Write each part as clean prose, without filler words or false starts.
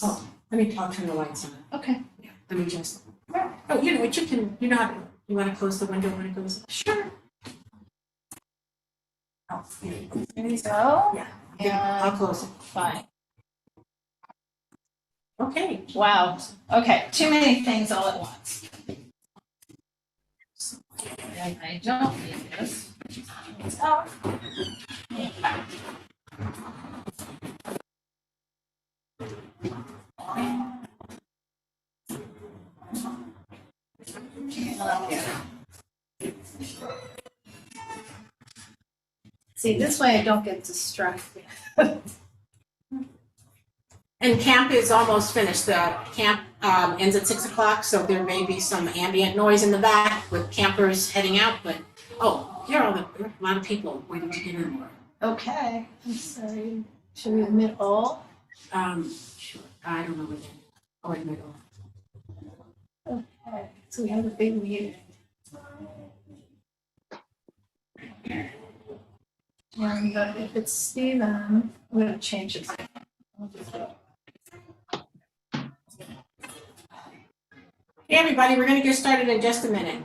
Oh, I'll turn the lights on. Okay. Yeah, let me just, oh, you know what, you know how to, you want to close the window when it goes? Sure. Oh, There you go. yeah, And I'll close it. fine. Okay. Wow. Okay. Too many things all at once. And I don't need this. Oh. See, this way I don't get distracted. And camp is almost finished. The camp ends at 6 o'clock, so there may be some ambient noise in the back with campers heading out, but, oh, there are a lot of people waiting to get in. Okay. I'm sorry. Should we admit all? Sure, I don't know which, or admit all. Okay. So we have a big meeting. And if it's Steven, I'm going to change it. Hey, everybody, we're going to get started in just a minute.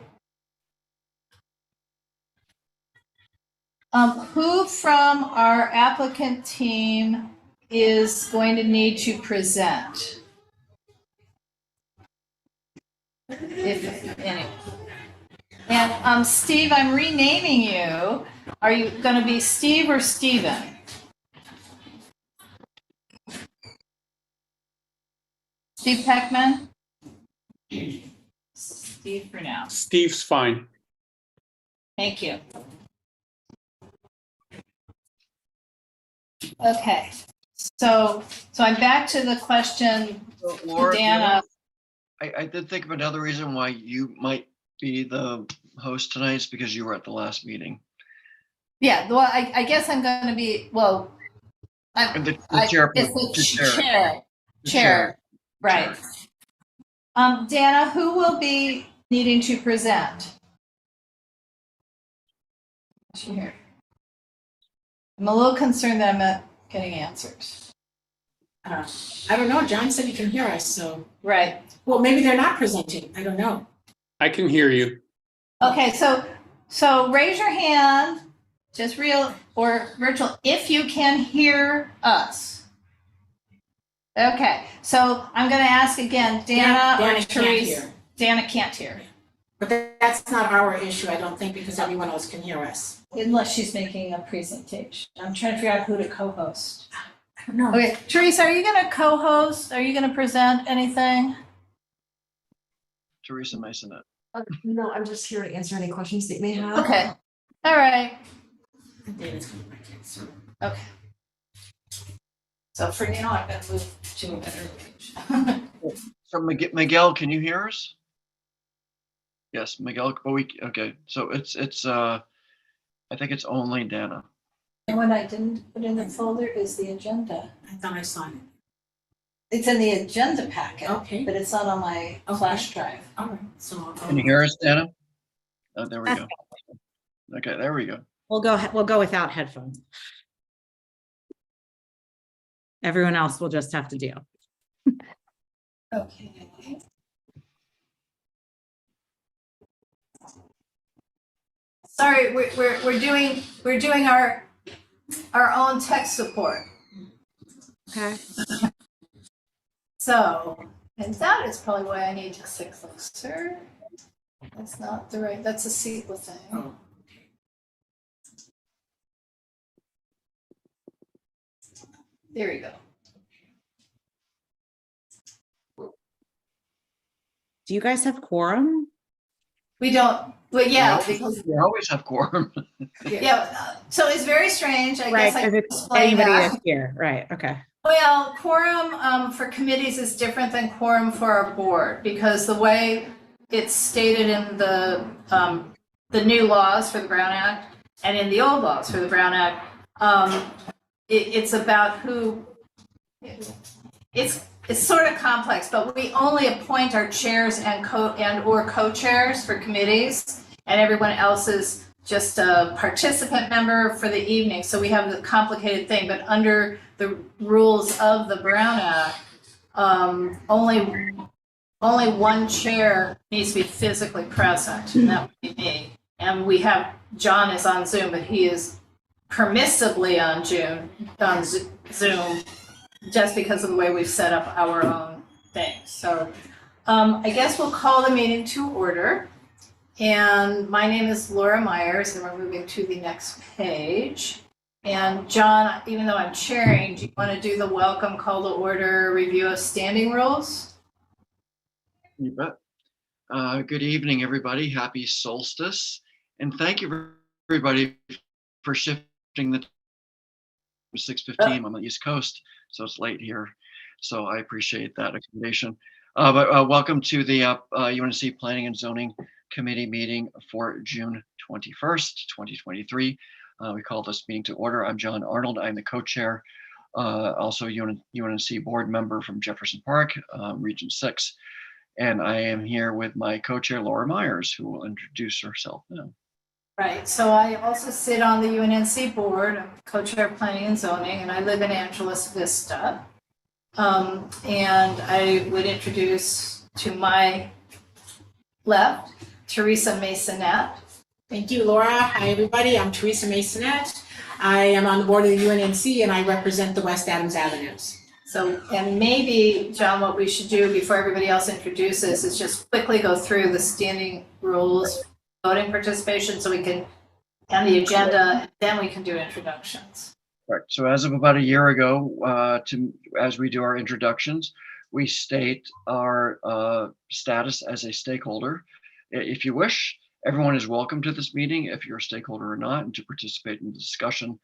Who from our applicant team is going to need to present? If any. And Steve, I'm renaming you. Are you going to be Steve or Steven? Steve Peckman? Steve for now. Steve's fine. Thank you. Okay, so I'm back to the question, So, Laura, Dana. I did think of another reason why you might be the host tonight is because you were at the last meeting. Yeah, well, I guess I'm going to be, well, And the chair. it's the chair. chair, right. Dana, who will be needing to present? Is she here? I'm a little concerned that I'm not getting answers. I don't know, John said he can hear us, so, Right. well, maybe they're not presenting, I don't know. I can hear you. Okay, so raise your hand, just real or virtual, if you can hear us. Okay, so I'm going to ask again, Dana or Dana can't Therese. hear. Dana can't hear, But that's not our issue, I don't think, because everyone else can hear us. unless she's making a presentation. I'm trying to figure out who to co-host. I don't know. Okay, Therese, are you going to co-host? Are you going to present anything? Teresa Masonet. No, I'm just here to answer any questions that you may have. Okay, all right. Dana's gonna write it, so. Okay. So for now, I'm going to move to a better page. So Miguel, can you hear us? Yes, Miguel. Oh, okay. So it's I think it's only Dana. And what I didn't put in the folder is the agenda. I thought I saw it. It's in the agenda packet, Okay, but it's not on my Okay. flash drive. all right, so I'll go. Can you hear us, Dana? Oh, there we go. Okay, there we go. We'll go without headphones. Everyone else will just have to deal. Okay. Sorry, we're doing our own tech support. Okay. So, and that is probably why I need to sit closer. That's not the right, that's a sequel thing. Oh, There we go. Do you guys have quorum? We don't, but yeah, No, because, we always have quorum. yeah, so it's very strange, I Right, guess I because can it's explain anybody that. is here, right, okay. Well, quorum for committees is different than quorum for our board, because the way it's stated in the new laws for the Brown Act and in the old laws for the Brown Act, it's about who, it's sort of complex, but we only appoint our chairs and or co-chairs for committees, and everyone else is just a participant member for the evening. So we have the complicated thing, but under the rules of the Brown Act, only one chair needs to be physically present, and that would be me. And we have, John is on Zoom, but he is permissibly on Zoom, just because of the way we've set up our own thing. So I guess we'll call the meeting to order. And my name is Laura Myers, and we're moving to the next page. And John, even though I'm chairing, do you want to do the welcome, call to order, review of standing rules? You bet. Good evening, everybody. Happy solstice. And thank you, everybody, for shifting the 6:15. I'm on the East Coast, so it's late here. So I appreciate that accommodation. But welcome to the UNNC Planning and Zoning Committee meeting for June 21st, 2023. We call this meeting to order. I'm John Arnold. I'm the co-chair, also UNNC board member from Jefferson Park, Region 6. And I am here with my co-chair, Laura Myers, who will introduce herself now. Right, so I also sit on the UNNC board, I'm co-chair of planning and zoning, and I live in Angeles Vista. And I would introduce to my left, Teresa Masonette. Thank you, Laura. Hi, everybody. I'm Teresa Masonette. I am on the board of the UNNC and I represent the West Adams Avenues. So, and maybe, John, what we should do before everybody else introduces is just quickly go through the standing rules, voting participation, so we can, and the agenda, and then we can do introductions. Right. So as of about a year ago, as we do our introductions, we state our status as a stakeholder. If you wish, everyone is welcome to this meeting, if you're a stakeholder or not, and to participate in the discussion.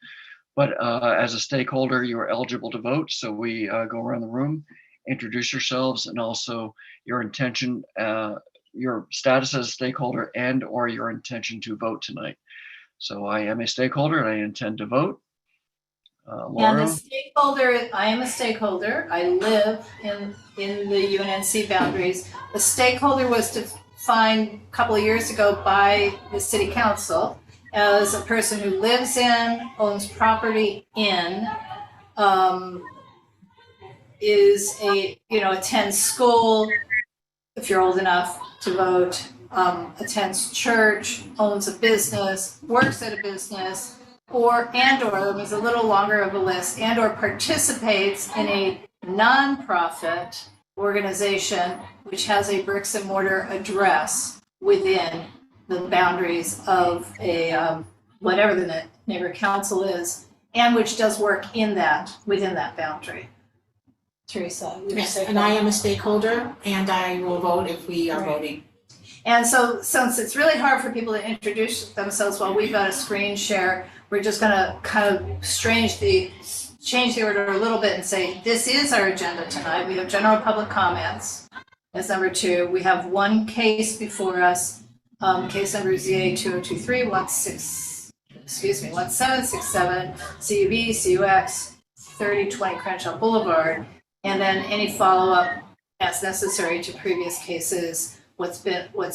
But as a stakeholder, you are eligible to vote. So we go around the room, introduce yourselves, and also your intention, your status as a stakeholder, and or your intention to vote tonight. So I am a stakeholder and I intend to vote. Laura? And the stakeholder, I am a stakeholder. I live in the UNNC boundaries. The stakeholder was defined a couple of years ago by the city council as a person who lives in, owns property in, is attends school, if you're old enough to vote, attends church, owns a business, works at a business, or was a little longer of a list, and or participates in a nonprofit organization which has a bricks and mortar address within the boundaries of a whatever the neighborhood council is, and which does work within that boundary. Teresa, Yes, and I am a stakeholder and I will vote if we are voting. And so since it's really hard for people to introduce themselves while we've got a screen share, we're just gonna kind of change the order a little bit and say, this is our agenda tonight. We have general public comments as number 2. We have one case before us, case number ZA 2023 1767 CUV CUX 3020 Crenshaw Boulevard, and then any follow-up as necessary to previous cases. What's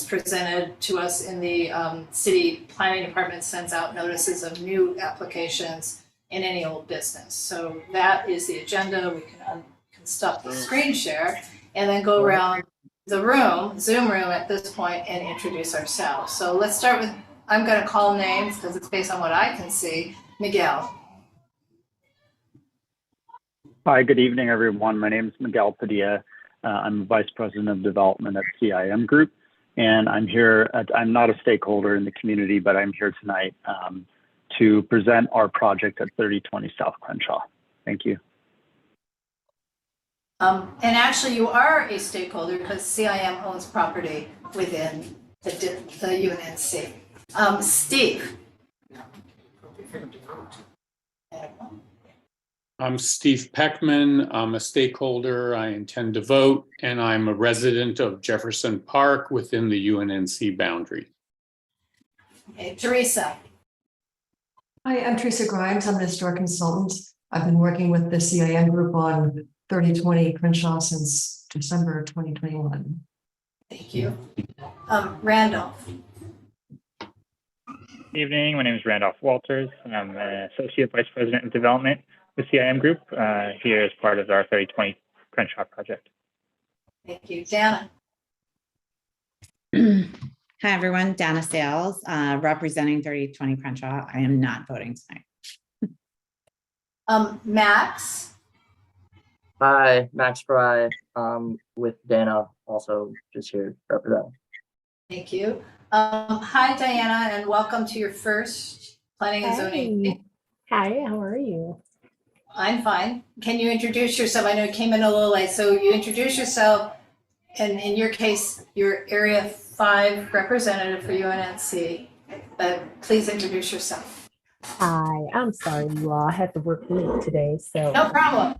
presented to us in the city planning department sends out notices of new applications in any old business. So that is the agenda. We can stop the screen share and then go around the room, Zoom room at this point, and introduce ourselves. So let's start with, I'm going to call names because it's based on what I can see. Miguel. Hi, good evening, everyone. My name is Miguel Padilla. I'm Vice President of Development at CIM Group, and I'm here. I'm not a stakeholder in the community, but I'm here tonight to present our project at 3020 South Crenshaw. Thank you. And actually, you are a stakeholder because CIM owns property within the UNNC. Steve. I'm Steve Peckman. I'm a stakeholder. I intend to vote, and I'm a resident of Jefferson Park within the UNNC boundary. Okay, Teresa. Hi, I'm Teresa Grimes. I'm an historic consultant. I've been working with the CIM group on 3020 Crenshaw since December 2021. Thank you. Randolph. Evening, my name is Randolph Walters, and I'm an Associate Vice President of Development with CIM Group here as part of our 3020 Crenshaw project. Thank you. Dana? Hi, everyone. Dana Sales, representing 3020 Crenshaw. I am not voting tonight. Max? Hi, Max Fry, with Dana, also just here representing. Thank you. Hi, Diana, and welcome to your first planning and zoning meeting. Hi, how are you? I'm fine. Can you introduce yourself? I know you came in a little late, so you introduce yourself, and in your case, you're Area 5 representative for UNNC, but please introduce yourself. Hi, I'm sorry you all had to work late today, so. No problem.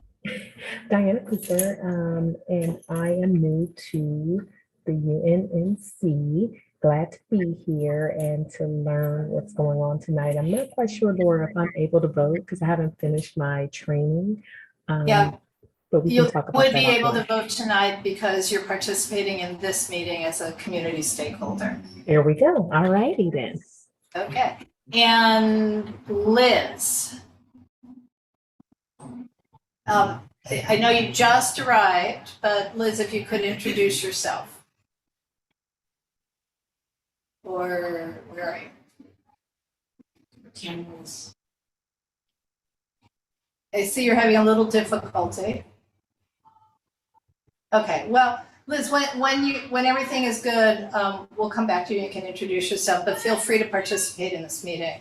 Diana Cooper, and I am new to the UNNC. Glad to be here and to learn what's going on tonight. I'm not quite sure, Laura, if I'm able to vote because I haven't finished my training. Yeah. But we You can talk about would that be able to offline. vote tonight because you're participating in this meeting as a community stakeholder. There we go. All righty then. Okay. And Liz. I know you just arrived, but Liz, if you could introduce yourself. Or where are you? Cameras. I see you're having a little difficulty. Okay, well, Liz, when everything is good, we'll come back to you. You can introduce yourself, but feel free to participate in this meeting.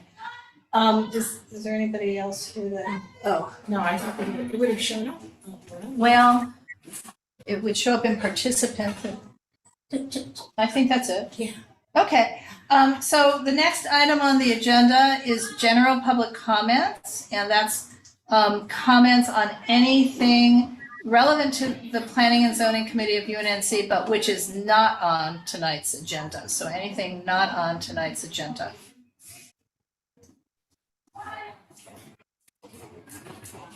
Is there anybody else who that? Oh, No, I thought it would have shown up. well, it would show up in participant. I think that's it. Yeah. Okay, so the next item on the agenda is general public comments, and that's comments on anything relevant to the Planning and Zoning Committee of UNNC, but which is not on tonight's agenda. So anything not on tonight's agenda.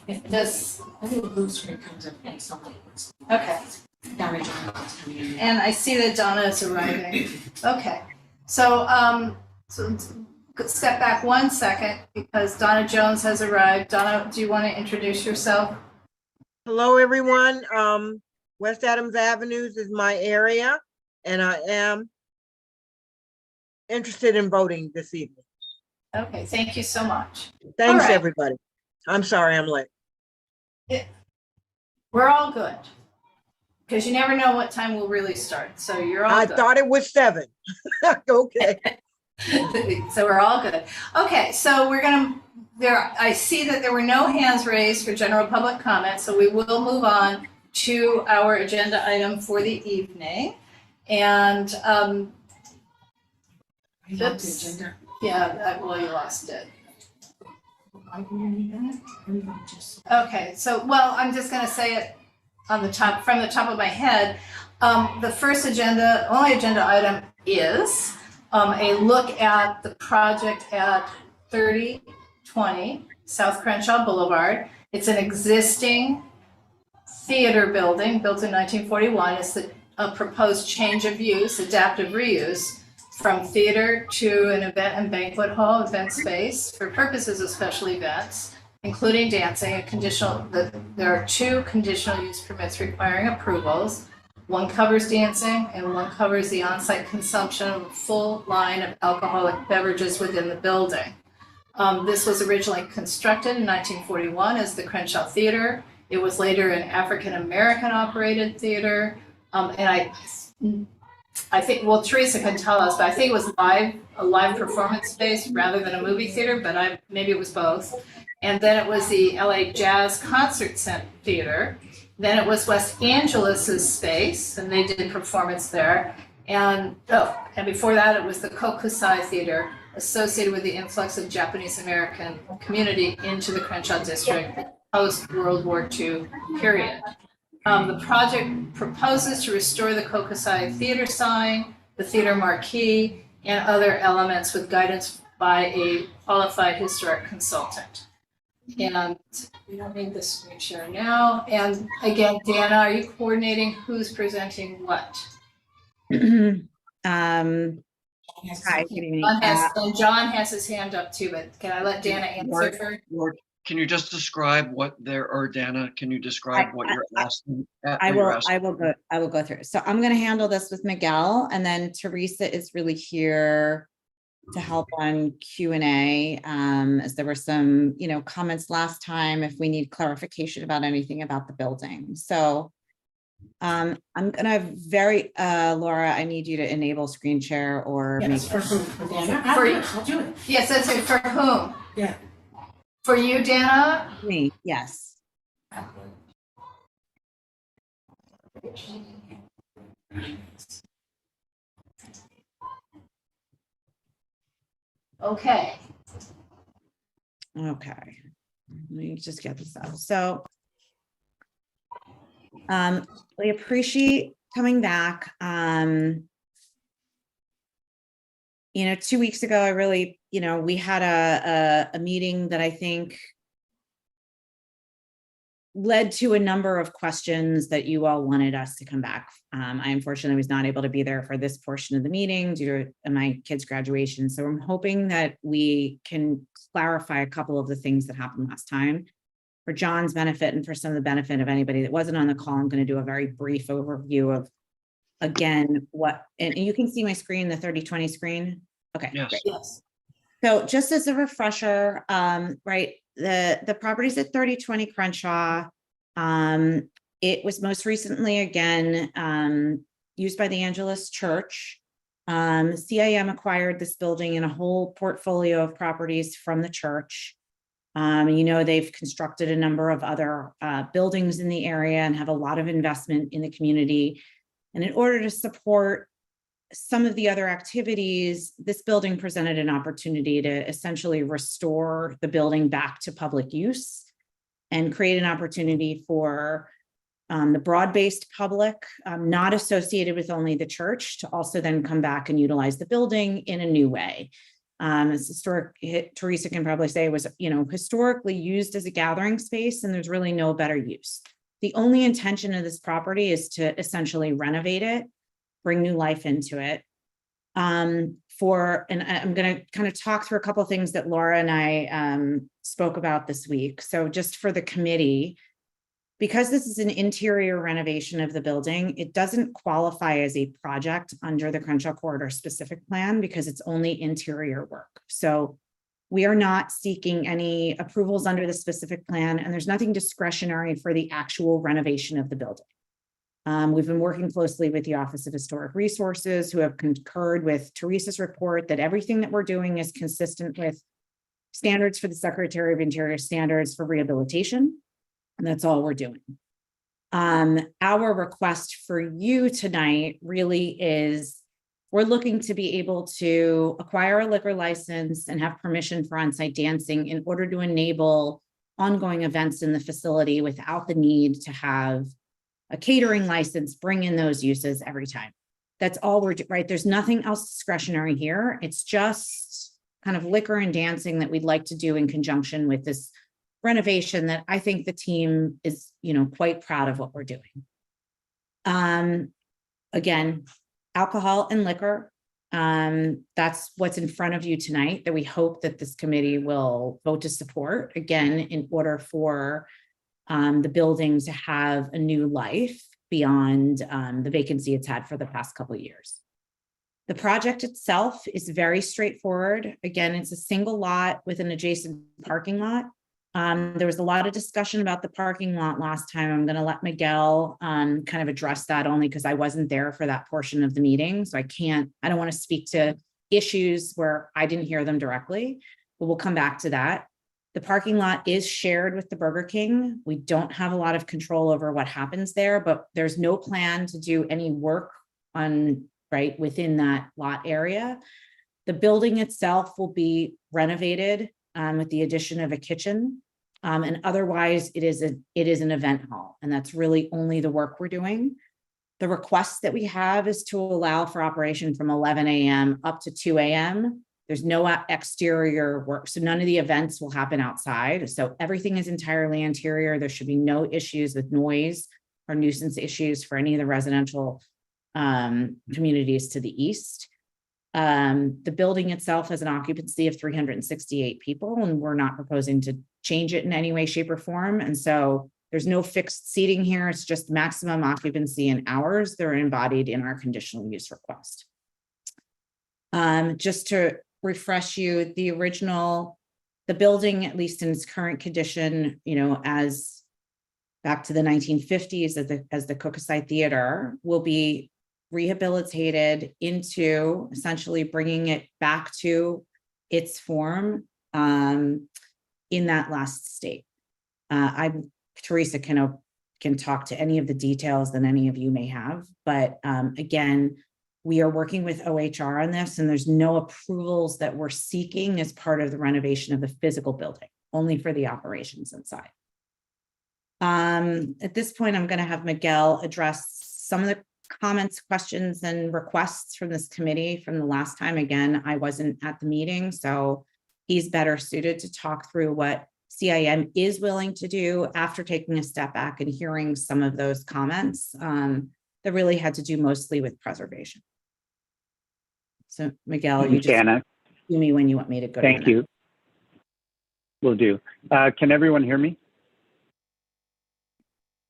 If This, a little blue screen comes up and something. okay. Down in John's coming in. And I see that Donna is arriving. Okay, so, so step back 1 second because Donna Jones has arrived. Donna, do you want to introduce yourself? Hello, everyone. West Adams Avenues is my area, and I am interested in voting this evening. Okay, thank you so much. Thanks, right. everybody. I'm sorry I'm late. We're all good. Because you never know what time we'll really start, so you're all I good. thought it was 7. Okay. So we're all good. Okay, so we're gonna, I see that there were no hands raised for general public comment, so we will move on to our agenda item for the evening. And, I have the Oops. agenda. yeah, well, you lost it. I can read that. Everybody just. Okay, so, well, I'm just gonna say it on the top, from the top of my head. The first only agenda item is a look at the project at 3020 South Crenshaw Boulevard. It's an existing theater building built in 1941. It's a proposed change of use, adaptive reuse, from theater to an event and banquet hall, event space for purposes of special events, including dancing. There are 2 conditional use permits requiring approvals. One covers dancing and one covers the on-site consumption of a full line of alcoholic beverages within the building. This was originally constructed in 1941 as the Crenshaw Theater. It was later an African-American operated theater. And I think, well, Teresa can tell us, but I think it was a live performance space rather than a movie theater, but maybe it was both. And then it was the LA Jazz Concert Theater. Then it was West Angeles' space, and they did performance there. And before that, it was the Kokusai Theater, associated with the influx of Japanese American community into the Crenshaw district post-World War II period. The project proposes to restore the Kokusai Theater sign, the theater marquee, and other elements with guidance by a qualified historic consultant. And we don't need this screen share now. And again, Dana, are you coordinating who's presenting what? Hi, good evening. And John has his hand up too, but can I let Dana answer first? Can you just describe what there, or Dana, can you describe what you're asking? I will go through. So I'm going to handle this with Miguel, and then Teresa is really here to help on Q&A, as there were some, comments last time if we need clarification about anything about the building. So I'm gonna Laura, I need you to enable screen share or Yes, make. for Dana. I'll do it. Yes, that's it. For whom? Yeah. For you, Dana? Me, yes. Okay. Okay. Let me just get this up. So we appreciate coming back. 2 weeks ago, I really, we had a meeting that I think led to a number of questions that you all wanted us to come back. I unfortunately was not able to be there for this portion of the meeting due to my kids' graduation. So I'm hoping that we can clarify a couple of the things that happened last time. For John's benefit and for some of the benefit of anybody that wasn't on the call, I'm going to do a very brief overview of, again, and you can see my screen, the 3020 screen. Okay, Yes. great. Yes. So just as a refresher, right, the properties at 3020 Crenshaw, it was most recently, again, used by the Angelus Church. CIM acquired this building and a whole portfolio of properties from the church. They've constructed a number of other buildings in the area and have a lot of investment in the community. And in order to support some of the other activities, this building presented an opportunity to essentially restore the building back to public use and create an opportunity for the broad-based public, not associated with only the church, to also then come back and utilize the building in a new way. As Teresa can probably say, it was, historically used as a gathering space, and there's really no better use. The only intention of this property is to essentially renovate it, bring new life into it. And I'm going to kind of talk through a couple of things that Laura and I spoke about this week. So just for the committee, because this is an interior renovation of the building, it doesn't qualify as a project under the Crenshaw Corridor specific plan because it's only interior work. So we are not seeking any approvals under the specific plan, and there's nothing discretionary for the actual renovation of the building. We've been working closely with the Office of Historic Resources, who have concurred with Teresa's report that everything that we're doing is consistent with standards for the Secretary of Interior standards for rehabilitation. And that's all we're doing. Our request for you tonight really is, we're looking to be able to acquire a liquor license and have permission for on-site dancing in order to enable ongoing events in the facility without the need to have a catering license, bring in those uses every time. That's all we're doing, right? There's nothing else discretionary here. It's just kind of liquor and dancing that we'd like to do in conjunction with this renovation that I think the team is, quite proud of what we're doing. Again, alcohol and liquor, that's what's in front of you tonight that we hope that this committee will vote to support, again, in order for the building to have a new life beyond the vacancy it's had for the past couple of years. The project itself is very straightforward. Again, it's a single lot with an adjacent parking lot. There was a lot of discussion about the parking lot last time. I'm going to let Miguel kind of address that, only because I wasn't there for that portion of the meeting. So I don't want to speak to issues where I didn't hear them directly, but we'll come back to that. The parking lot is shared with the Burger King. We don't have a lot of control over what happens there, but there's no plan to do any work within that lot area. The building itself will be renovated with the addition of a kitchen. And otherwise it is an event hall, and that's really only the work we're doing. The request that we have is to allow for operation from 11 a.m. up to 2 a.m. There's no exterior work, so none of the events will happen outside. So everything is entirely interior. There should be no issues with noise or nuisance issues for any of the residential communities to the east. The building itself has an occupancy of 368 people, and we're not proposing to change it in any way, shape, or form. And so there's no fixed seating here. It's just maximum occupancy in hours that are embodied in our conditional use request. Just to refresh you, the building, at least in its current condition, as back to the 1950s as the Cookaside Theater, will be rehabilitated into essentially bringing it back to its form in that last state. Teresa can talk to any of the details that any of you may have, but again, we are working with OHR on this, and there's no approvals that we're seeking as part of the renovation of the physical building, only for the operations inside. At this point, I'm going to have Miguel address some of the comments, questions, and requests from this committee from the last time. Again, I wasn't at the meeting, so he's better suited to talk through what CIM is willing to do after taking a step back and hearing some of those comments that really had to do mostly with preservation. So Miguel, you just Dana, tell me when you want me to go. Thank you. Will do. Can everyone hear me?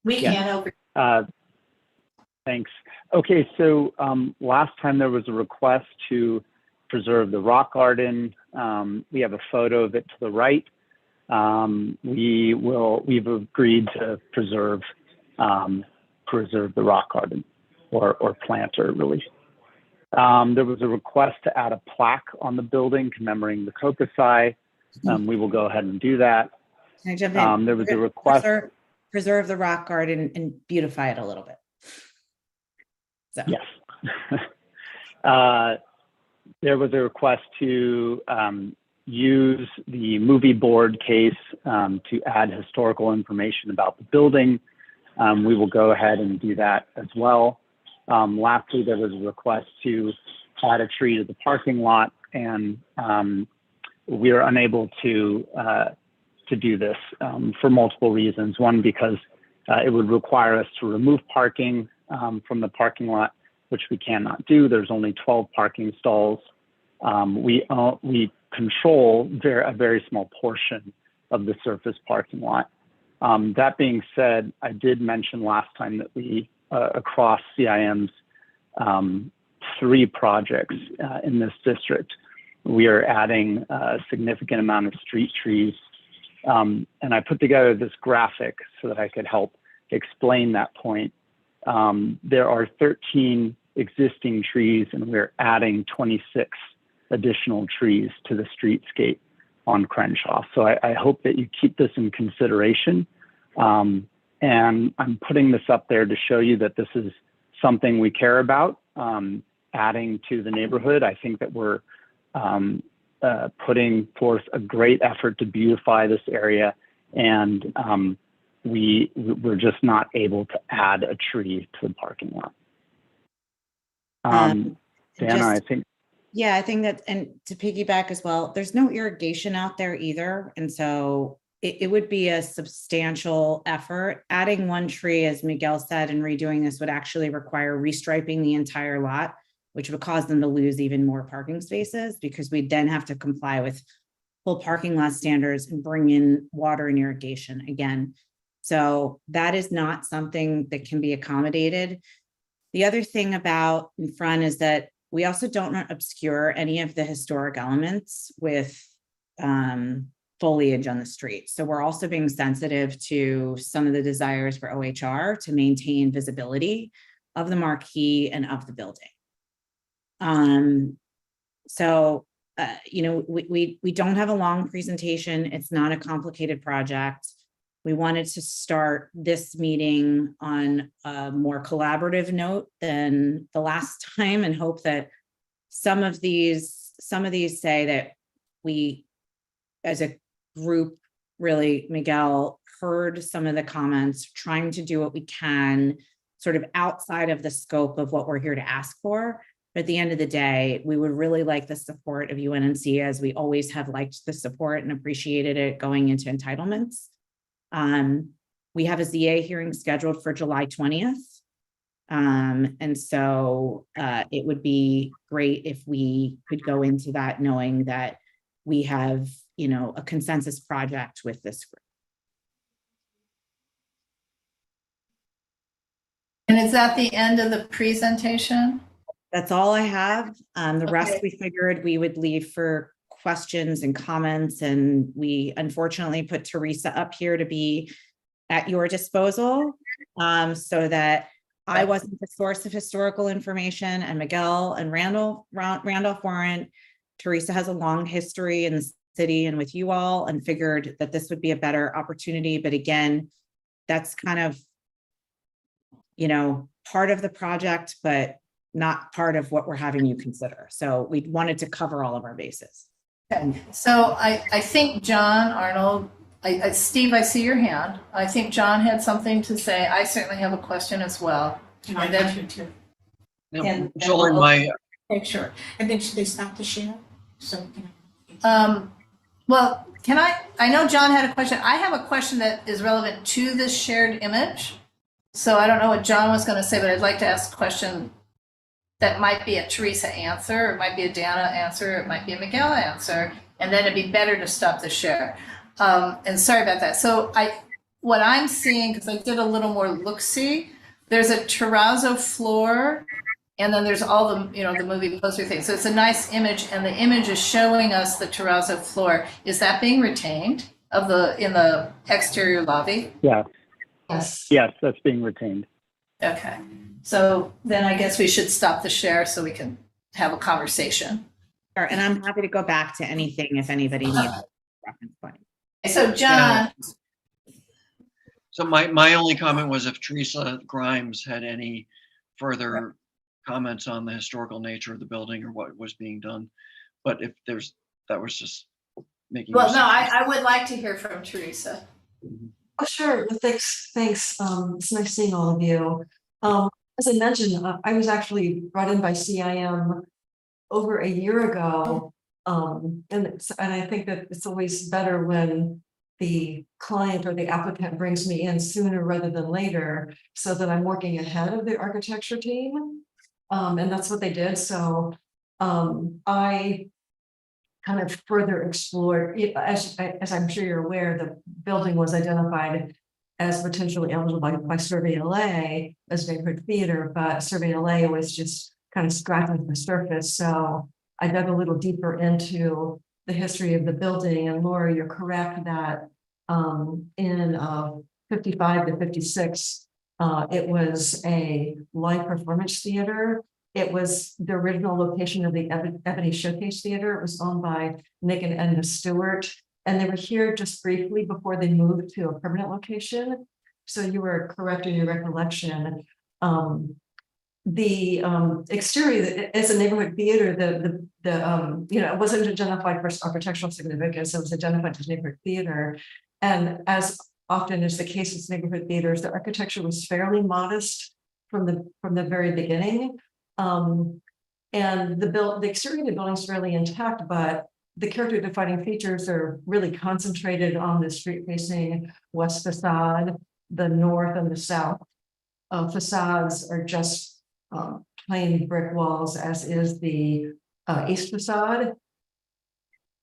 We can over. Thanks. Okay, so last time there was a request to preserve the rock garden. We have a photo of it to the right. We've agreed to preserve the rock garden or planter, really. There was a request to add a plaque on the building commemorating the Kokosai. We will go ahead and do that. Can I jump in? There was a request. Preserve the rock garden and beautify it a little bit. So. Yes. There was a request to use the movie board case to add historical information about the building. We will go ahead and do that as well. Lastly, there was a request to add a tree to the parking lot, and we are unable to do this for multiple reasons. One, because it would require us to remove parking from the parking lot, which we cannot do. There's only 12 parking stalls. We control a very small portion of the surface parking lot. That being said, I did mention last time that we, across CIM's 3 projects in this district, we are adding a significant amount of street trees. And I put together this graphic so that I could help explain that point. There are 13 existing trees, and we're adding 26 additional trees to the streetscape on Crenshaw. So I hope that you keep this in consideration. And I'm putting this up there to show you that this is something we care about, adding to the neighborhood. I think that we're putting forth a great effort to beautify this area, and we're just not able to add a tree to the parking lot. Dana, I think. Yeah, I think that, and to piggyback as well, there's no irrigation out there either. And so it would be a substantial effort. Adding 1 tree, as Miguel said, and redoing this would actually require restriping the entire lot, which would cause them to lose even more parking spaces, because we'd then have to comply with full parking lot standards and bring in water and irrigation again. So that is not something that can be accommodated. The other thing about in front is that we also don't want to obscure any of the historic elements with foliage on the street. So we're also being sensitive to some of the desires for OHR to maintain visibility of the marquee and of the building. We don't have a long presentation. It's not a complicated project. We wanted to start this meeting on a more collaborative note than the last time, and hope that some of these say that we, as a group, really, Miguel, heard some of the comments, trying to do what we can sort of outside of the scope of what we're here to ask for. But at the end of the day, we would really like the support of UNNC, as we always have liked the support and appreciated it going into entitlements. We have a ZA hearing scheduled for July 20th. And so it would be great if we could go into that knowing that we have you know, a consensus project with this group. And is that the end of the presentation? That's all I have. The rest Okay. we figured we would leave for questions and comments, and we unfortunately put Teresa up here to be at your disposal, so that I wasn't the source of historical information, and Miguel and Randolph weren't. Teresa has a long history in the city and with you all, and figured that this would be a better opportunity. But again, that's kind of, you know, part of the project, but not part of what we're having you consider. So we wanted to cover all of our bases. Okay. So I think John Arnold, Steve, I see your hand. I think John had something to say. I certainly have a question as well. And I got you too. And- So in my, Okay, sure. And then should they stop the share? So, you know. Well, I know John had a question. I have a question that is relevant to this shared image. So I don't know what John was going to say, but I'd like to ask a question that might be a Teresa answer, it might be a Dana answer, it might be a Miguel answer, and then it'd be better to stop the share. And sorry about that. So what I'm seeing, because I did a little more look-see, there's a terrazzo floor, and then there's all the, you know, the movie poster thing. So it's a nice image, and the image is showing us the terrazzo floor. Is that being retained in the exterior lobby? Yeah, Yes. yes, that's being retained. Okay. So then I guess we should stop the share so we can have a conversation. Sure, and I'm happy to go back to anything if anybody needs a reference point. So John, so my only comment was if Teresa Grimes had any further comments on the historical nature of the building or what was being done. But if that was just making. well, no, I would like to hear from Teresa. Oh, sure. Well, thanks. It's nice seeing all of you. As I mentioned, I was actually brought in by CIM over a year ago. And I think that it's always better when the client or the applicant brings me in sooner rather than later, so that I'm working ahead of the architecture team. And that's what they did. So I kind of further explored, as I'm sure you're aware, the building was identified as potentially eligible by Survey LA as neighborhood theater, but Survey LA was just kind of scratching the surface. So I dug a little deeper into the history of the building. And Laura, you're correct that in 55 to 56, it was a live performance theater. It was the original location of the Ebony Showcase Theater. It was owned by Nick and Edna Stewart, and they were here just briefly before they moved to a permanent location. So you were correct in your recollection. The exterior as a neighborhood theater, it wasn't identified for architectural significance. It was identified as neighborhood theater, and as often is the case with neighborhood theaters, the architecture was fairly modest from the very beginning. And the exterior of the building is fairly intact, but the character defining features are really concentrated on the street facing west facade. The north and the south facades are just plain brick walls, as is the east facade.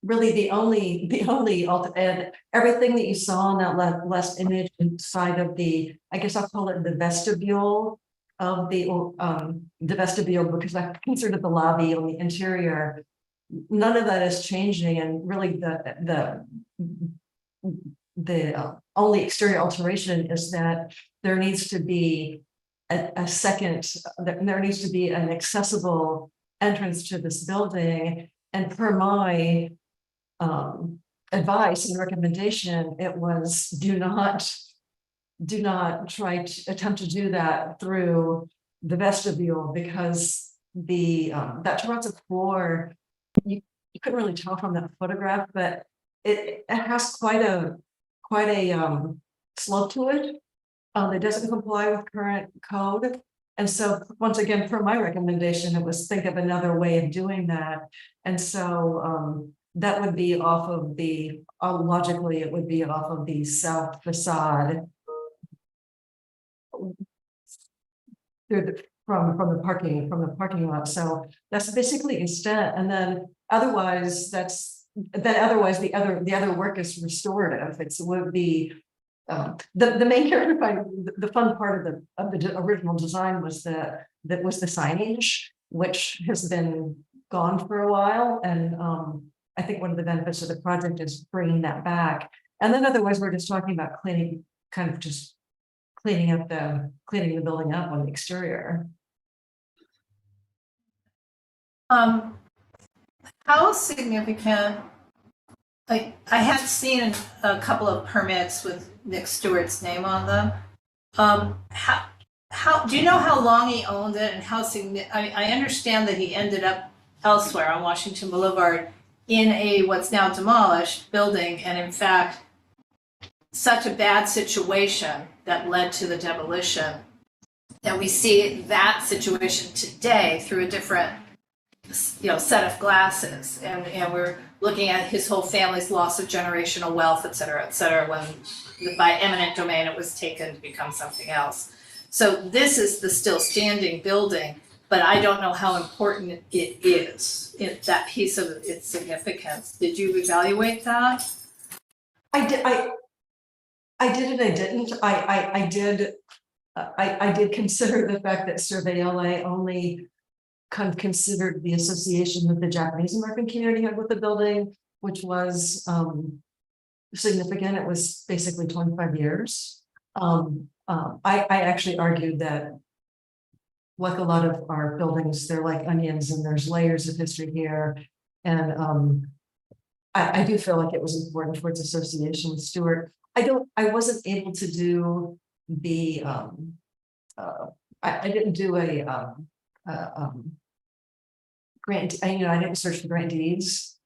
Really, the only and everything that you saw in that last image inside of the, I guess I'll call it the vestibule of the vestibule, because I considered the lobby on the interior. None of that is changing, and really the only exterior alteration is that there needs to be there needs to be an accessible entrance to this building. And per my advice and recommendation, it was do not try to attempt to do that through the vestibule, because that terrazzo floor, you couldn't really tell from that photograph, but it has quite a slope to it. It doesn't comply with current code. And so once again, for my recommendation, it was think of another way of doing that. And so that would be off of logically, it would be off of the south facade from the parking lot. So that's basically extent. And then otherwise, that's then otherwise the other work is restorative. It would be the main character, the fun part of the original design was the signage, which has been gone for a while, and I think one of the benefits of the project is bringing that back. And then otherwise, we're just talking about cleaning the building up on the exterior. How significant, like, I had seen a couple of permits with Nick Stewart's name on them. How do you know how long he owned it and how I understand that he ended up elsewhere on Washington Boulevard in a what's now demolished building, and in fact, such a bad situation that led to the demolition that we see that situation today through a different set of glasses, and we're looking at his whole family's loss of generational wealth, et cetera, when by eminent domain it was taken to become something else. So this is the still standing building, but I don't know how important it is, that piece of its significance. Did you evaluate that? I did and I didn't. I did consider the fact that Survey LA only kind of considered the association that the Japanese American community had with the building, which was significant. It was basically 25 years. I actually argued that, like a lot of our buildings, they're like onions and there's layers of history here. And I do feel like it was important for its association with Stewart. I wasn't able to do the I didn't do a grant. I didn't search for grantees.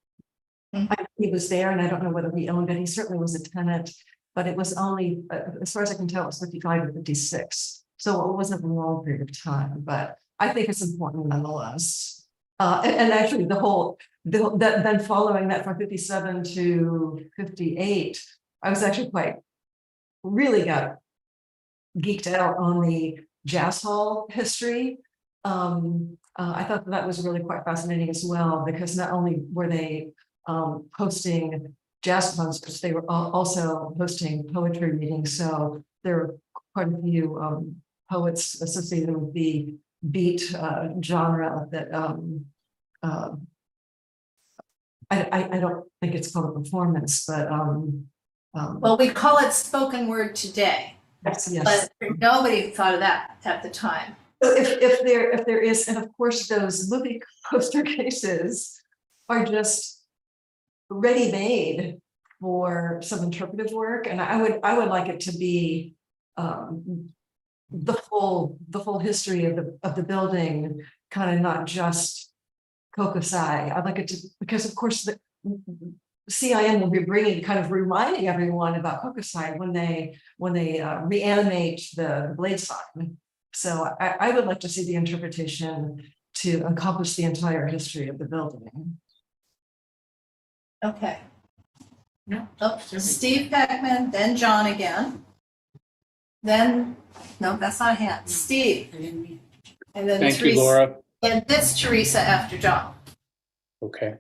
He was there, and I don't know whether he owned it. He certainly was a tenant, but it was only, as far as I can tell, it was 55 to 56. So it wasn't a long period of time, but I think it's important nonetheless. And actually, then following that from 57 to 58, I was actually really got geeked out on the jazz hall history. I thought that was really quite fascinating as well, because not only were they hosting jazz concerts, they were also hosting poetry readings. So there were quite a few poets associated with the beat genre that I don't think it's called a performance, but Well, we call it spoken word today, yes. but nobody thought of that at the time. So if there is, and of course those movie poster cases are just ready-made for some interpretive work, and I would like it to be the full history of the building, kind of not just Kokusai. I'd like it to, because of course the CIM will be reminding everyone about Kokusai when they reanimate the blade sign. So I would like to see the interpretation to encompass the entire history of the building. Okay. Oh, Steve Peckman, then John again. Then, no, that's not a hand. Steve. And then Thank Teresa. you, Laura. And it's Teresa after John. Okay.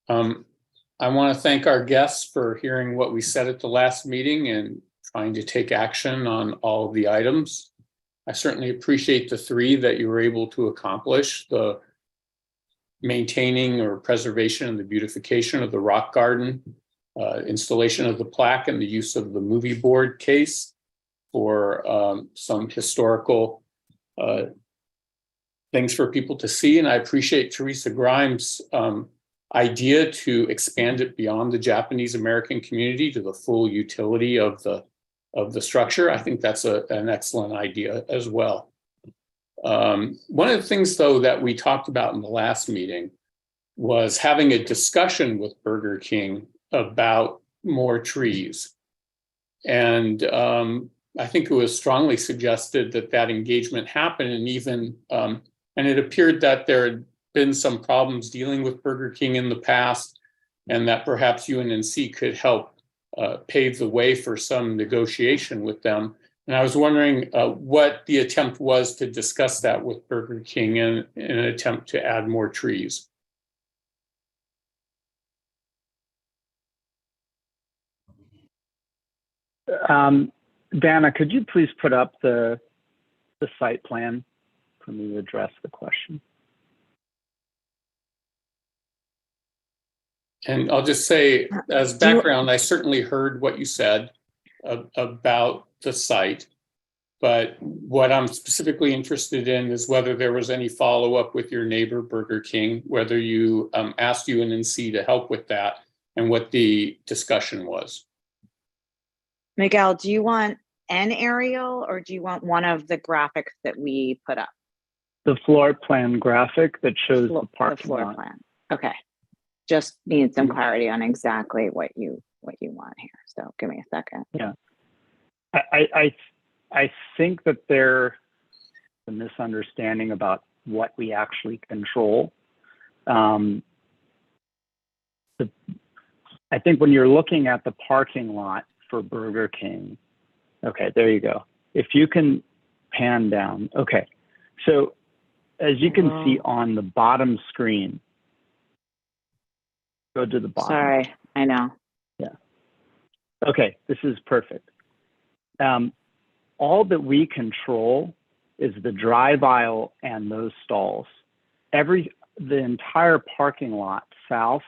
I want to thank our guests for hearing what we said at the last meeting and trying to take action on all of the items. I certainly appreciate the three that you were able to accomplish: the maintaining or preservation and the beautification of the rock garden, installation of the plaque, and the use of the movie board case for some historical things for people to see. And I appreciate Teresa Grimes' idea to expand it beyond the Japanese American community to the full utility of the structure. I think that's an excellent idea as well. One of the things, though, that we talked about in the last meeting was having a discussion with Burger King about more trees. And I think it was strongly suggested that engagement happen, and even, and it appeared that there had been some problems dealing with Burger King in the past, and that perhaps UNNC could help pave the way for some negotiation with them. And I was wondering what the attempt was to discuss that with Burger King in an attempt to add more trees. Dana, could you please put up the site plan for me to address the question? And I'll just say, as Do you- background, I certainly heard what you said about the site. But what I'm specifically interested in is whether there was any follow-up with your neighbor Burger King, whether you asked UNNC to help with that, and what the discussion was. Miguel, do you want an aerial or do you want one of the graphics that we put up? The floor plan graphic that shows the The parking floor lot. plan. Okay. Just need some clarity on exactly what you want here. So give me a second. Yeah. I think that there's a misunderstanding about what we actually control. I think when you're looking at the parking lot for Burger King, okay, there you go. If you can pan down, okay. So as you can see on the bottom screen, go to the bottom. Sorry, I know. Yeah. Okay, this is perfect. All that we control is the drive aisle and those stalls. The entire parking lot south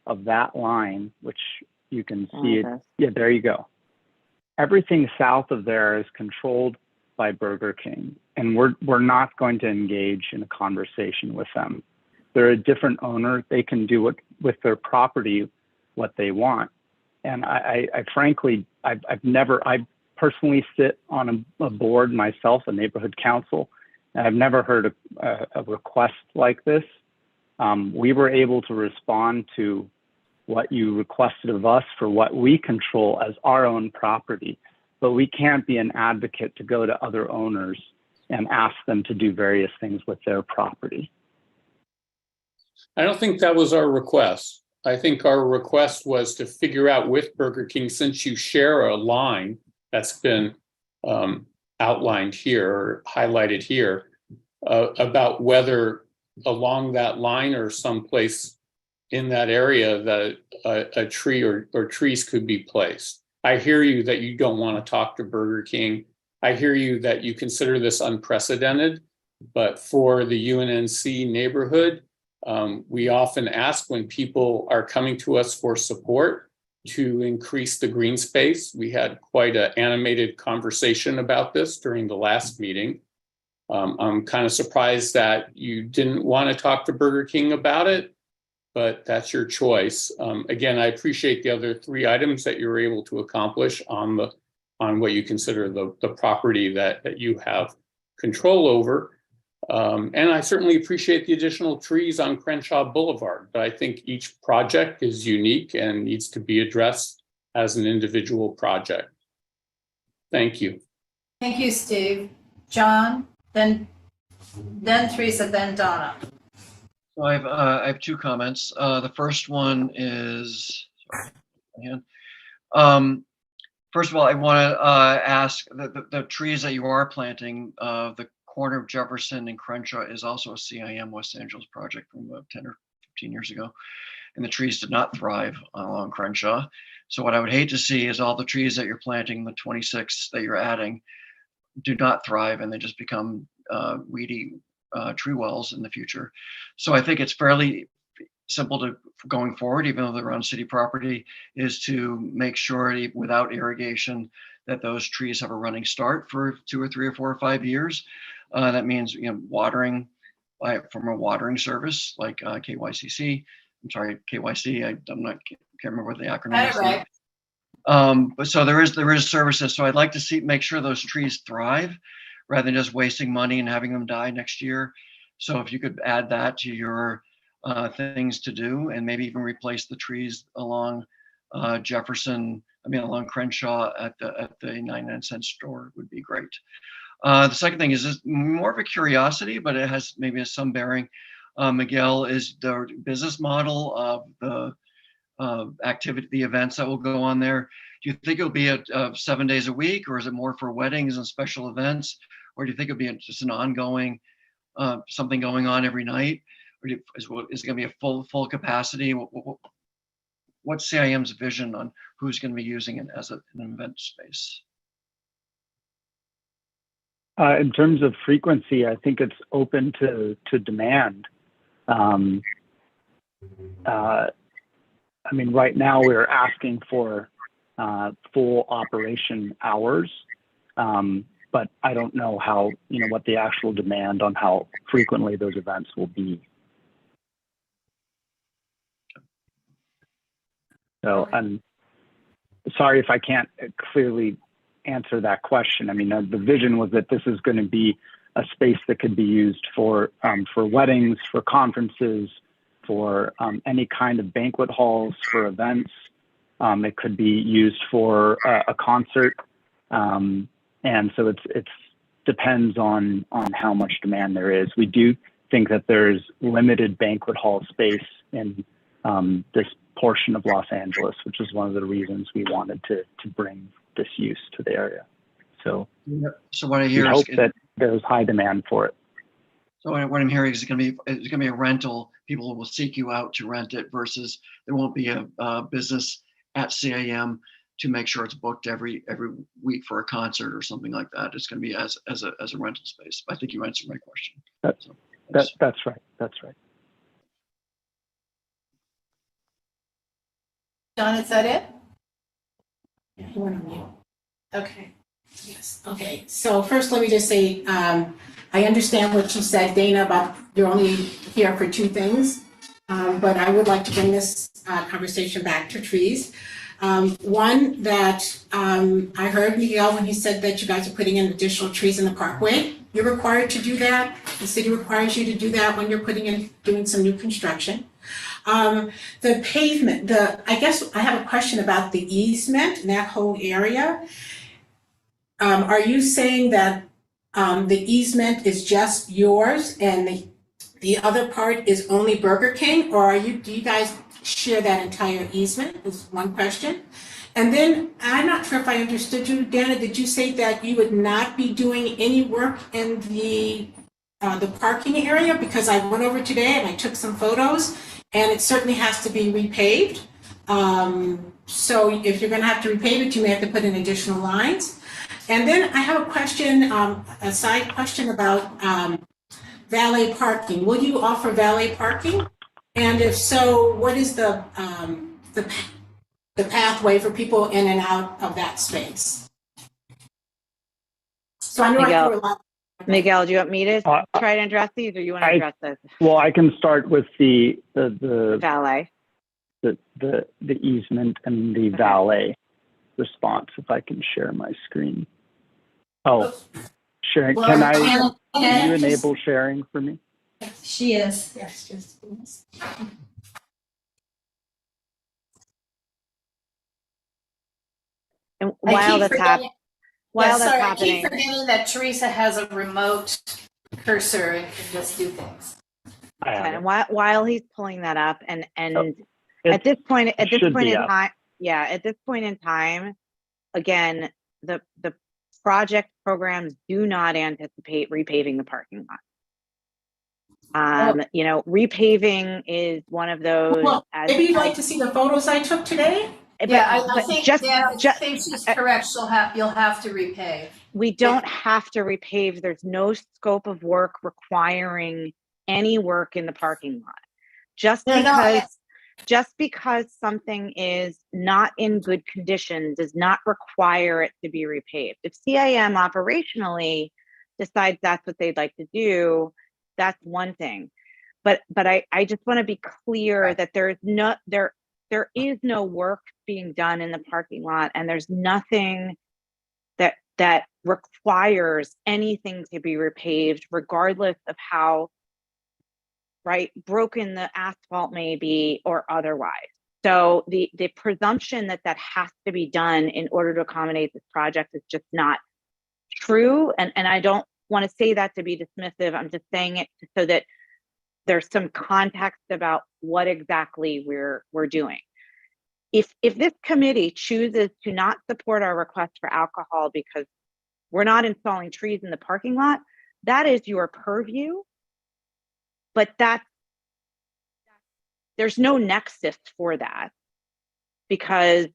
of that line, which you can see it. Yeah, there you go. Everything south of there is controlled by Burger King, and we're not going to engage in a conversation with them. They're a different owner. They can do with their property what they want. And I frankly, I personally sit on a board myself, a neighborhood council, and I've never heard a request like this. We were able to respond to what you requested of us for what we control as our own property, but we can't be an advocate to go to other owners and ask them to do various things with their property. I don't think that was our request. I think our request was to figure out with Burger King, since you share a line that's been outlined here or highlighted here, about whether along that line or someplace in that area that a tree or trees could be placed. I hear you that you don't want to talk to Burger King. I hear you that you consider this unprecedented, but for the UNNC neighborhood, we often ask when people are coming to us for support to increase the green space. We had quite an animated conversation about this during the last meeting. I'm kind of surprised that you didn't want to talk to Burger King about it, but that's your choice. Again, I appreciate the other 3 items that you were able to accomplish on what you consider the property that you have control over. And I certainly appreciate the additional trees on Crenshaw Boulevard, but I think each project is unique and needs to be addressed as an individual project. Thank you. Thank you, Steve. John, then Teresa, then Donna. So I have 2 comments. The first one is, first of all, I want to ask the trees that you are planting, the corner of Jefferson and Crenshaw is also a CIM West Angeles project from about 10 or 15 years ago. And the trees did not thrive along Crenshaw. So what I would hate to see is all the trees that you're planting, the 26 that you're adding, do not thrive and they just become weedy tree wells in the future. So I think it's fairly simple to going forward, even though they're on city property, is to make sure without irrigation that those trees have a running start for 2 or 3 or 4 or 5 years. That means watering from a watering service like KYCC. I'm sorry, KYC. I'm not can't remember what the acronym is. Right. But so there is services. So I'd like to make sure those trees thrive rather than just wasting money and having them die next year. So if you could add that to your things to do, and maybe even replace the trees along along Crenshaw at the 99-cent store would be great. The second thing is just more of a curiosity, but it has maybe some bearing. Miguel, is the business model of the activity, the events that will go on there, do you think it'll be 7 days a week, or is it more for weddings and special events, or do you think it'll be just an ongoing something going on every night, or is it going to be a full capacity? what's CIM's vision on who's going to be using it as an event space? In terms of frequency, I think it's open to demand. I mean, right now we're asking for full operation hours, but I don't know how, what the actual demand on how frequently those events will be. So I'm sorry if I can't clearly answer that question. I mean, the vision was that this is going to be a space that could be used for weddings, for conferences, for any kind of banquet halls, for events. It could be used for a concert, and so it's depends on how much demand there is. We do think that there's limited banquet hall space in this portion of Los Angeles, which is one of the reasons we wanted to bring this use to the area. So what I hear we is hope that there's high demand for it. So what I'm hearing is it's going to be a rental. People will seek you out to rent it versus there won't be a business at CIM to make sure it's booked every week for a concert or something like that. It's going to be as a rental space. I think you answered my question. That's right. That's right. John, is that it? Yeah, he went on mute. Okay. Yes. Okay. So first, let me just say, I understand what you said, Dana, about you're only here for two things. But I would like to bring this conversation back to trees. One that I heard Miguel when he said that you guys are putting in additional trees in the parkway. You're required to do that. The city requires you to do that when you're doing some new construction. The pavement, I guess I have a question about the easement in that whole area. Are you saying that the easement is just yours and the other part is only Burger King, or do you guys share that entire easement? Is one question. And then I'm not sure if I understood you, Dana. Did you say that you would not be doing any work in the parking area? Because I went over today and I took some photos, and it certainly has to be repaved. So if you're going to have to repave it, you may have to put in additional lines. And then I have a question, a side question about valet parking. Will you offer valet parking? And if so, what is the pathway for people in and out of that space? So I know I threw a lot. Miguel, do you want me to try to address these, or you want to address this? Well, I can start with the Valet. the easement and the valet response, if I can share my screen. Oh, sharing. Well, Can you enable sharing for me? She is. Yes, just. And while that's happening, I keep forgetting that Teresa has a remote cursor and can just do things. and while he's pulling that up, and at this point in time, again, the project programs do not anticipate repaving the parking lot. Repaving is one of those. Well, maybe you'd like to see the photos I took today? Yeah, I think she's correct. You'll have to repave. We don't have to repave. There's no scope of work requiring any work in the parking lot. Just because something is not in good condition does not require it to be repaved. If CIM operationally decides that's what they'd like to do, that's one thing. But I just want to be clear that there is no work being done in the parking lot, and there's nothing that requires anything to be repaved, regardless of how broken the asphalt may be or otherwise. So the presumption that has to be done in order to accommodate this project is just not true. And I don't want to say that to be dismissive. I'm just saying it so that there's some context about what exactly we're doing. If this committee chooses to not support our request for alcohol because we're not installing trees in the parking lot, that is your purview. But there's no nexus for that. because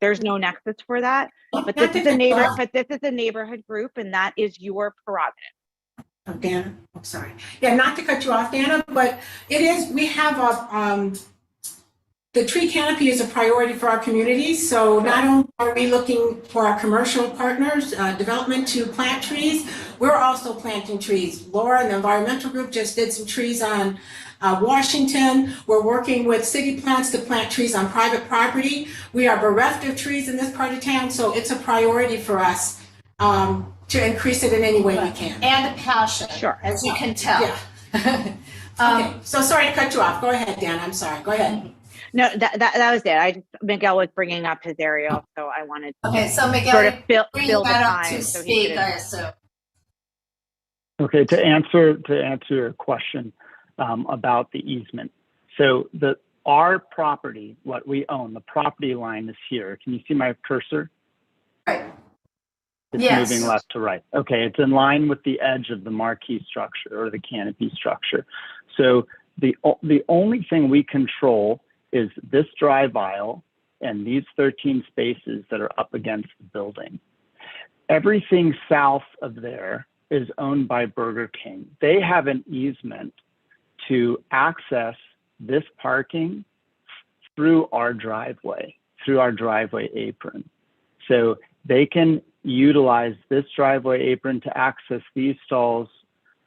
there's no nexus for that. But this is a neighborhood group, and that is your prerogative. Oh, Dana, I'm sorry. Yeah, not to cut you off, Dana, but it is, we have the tree canopy is a priority for our community. So not only are we looking for our commercial partners, development to plant trees, we're also planting trees. Laura and the environmental group just did some trees on Washington. We're working with city plants to plant trees on private property. We are bereft of trees in this part of town, so it's a priority for us to increase it in any way we can. And a passion, Sure. as you can tell. Yeah. Okay, so sorry to cut you off. Go ahead, Dan. I'm sorry. Go ahead. No, that was it. Miguel was bringing up his area, so I wanted to Okay, so Miguel, sort of fill bring the that up time to so he speak, could. I assume. Okay, to answer your question about the easement. So our property, what we own, the property line is here. Can you see my cursor? Right. It's Yes. moving left to right. Okay, it's in line with the edge of the marquee structure or the canopy structure. So the only thing we control is this drive aisle and these 13 spaces that are up against the building. Everything south of there is owned by Burger King. They have an easement to access this parking through our driveway apron. So they can utilize this driveway apron to access these stalls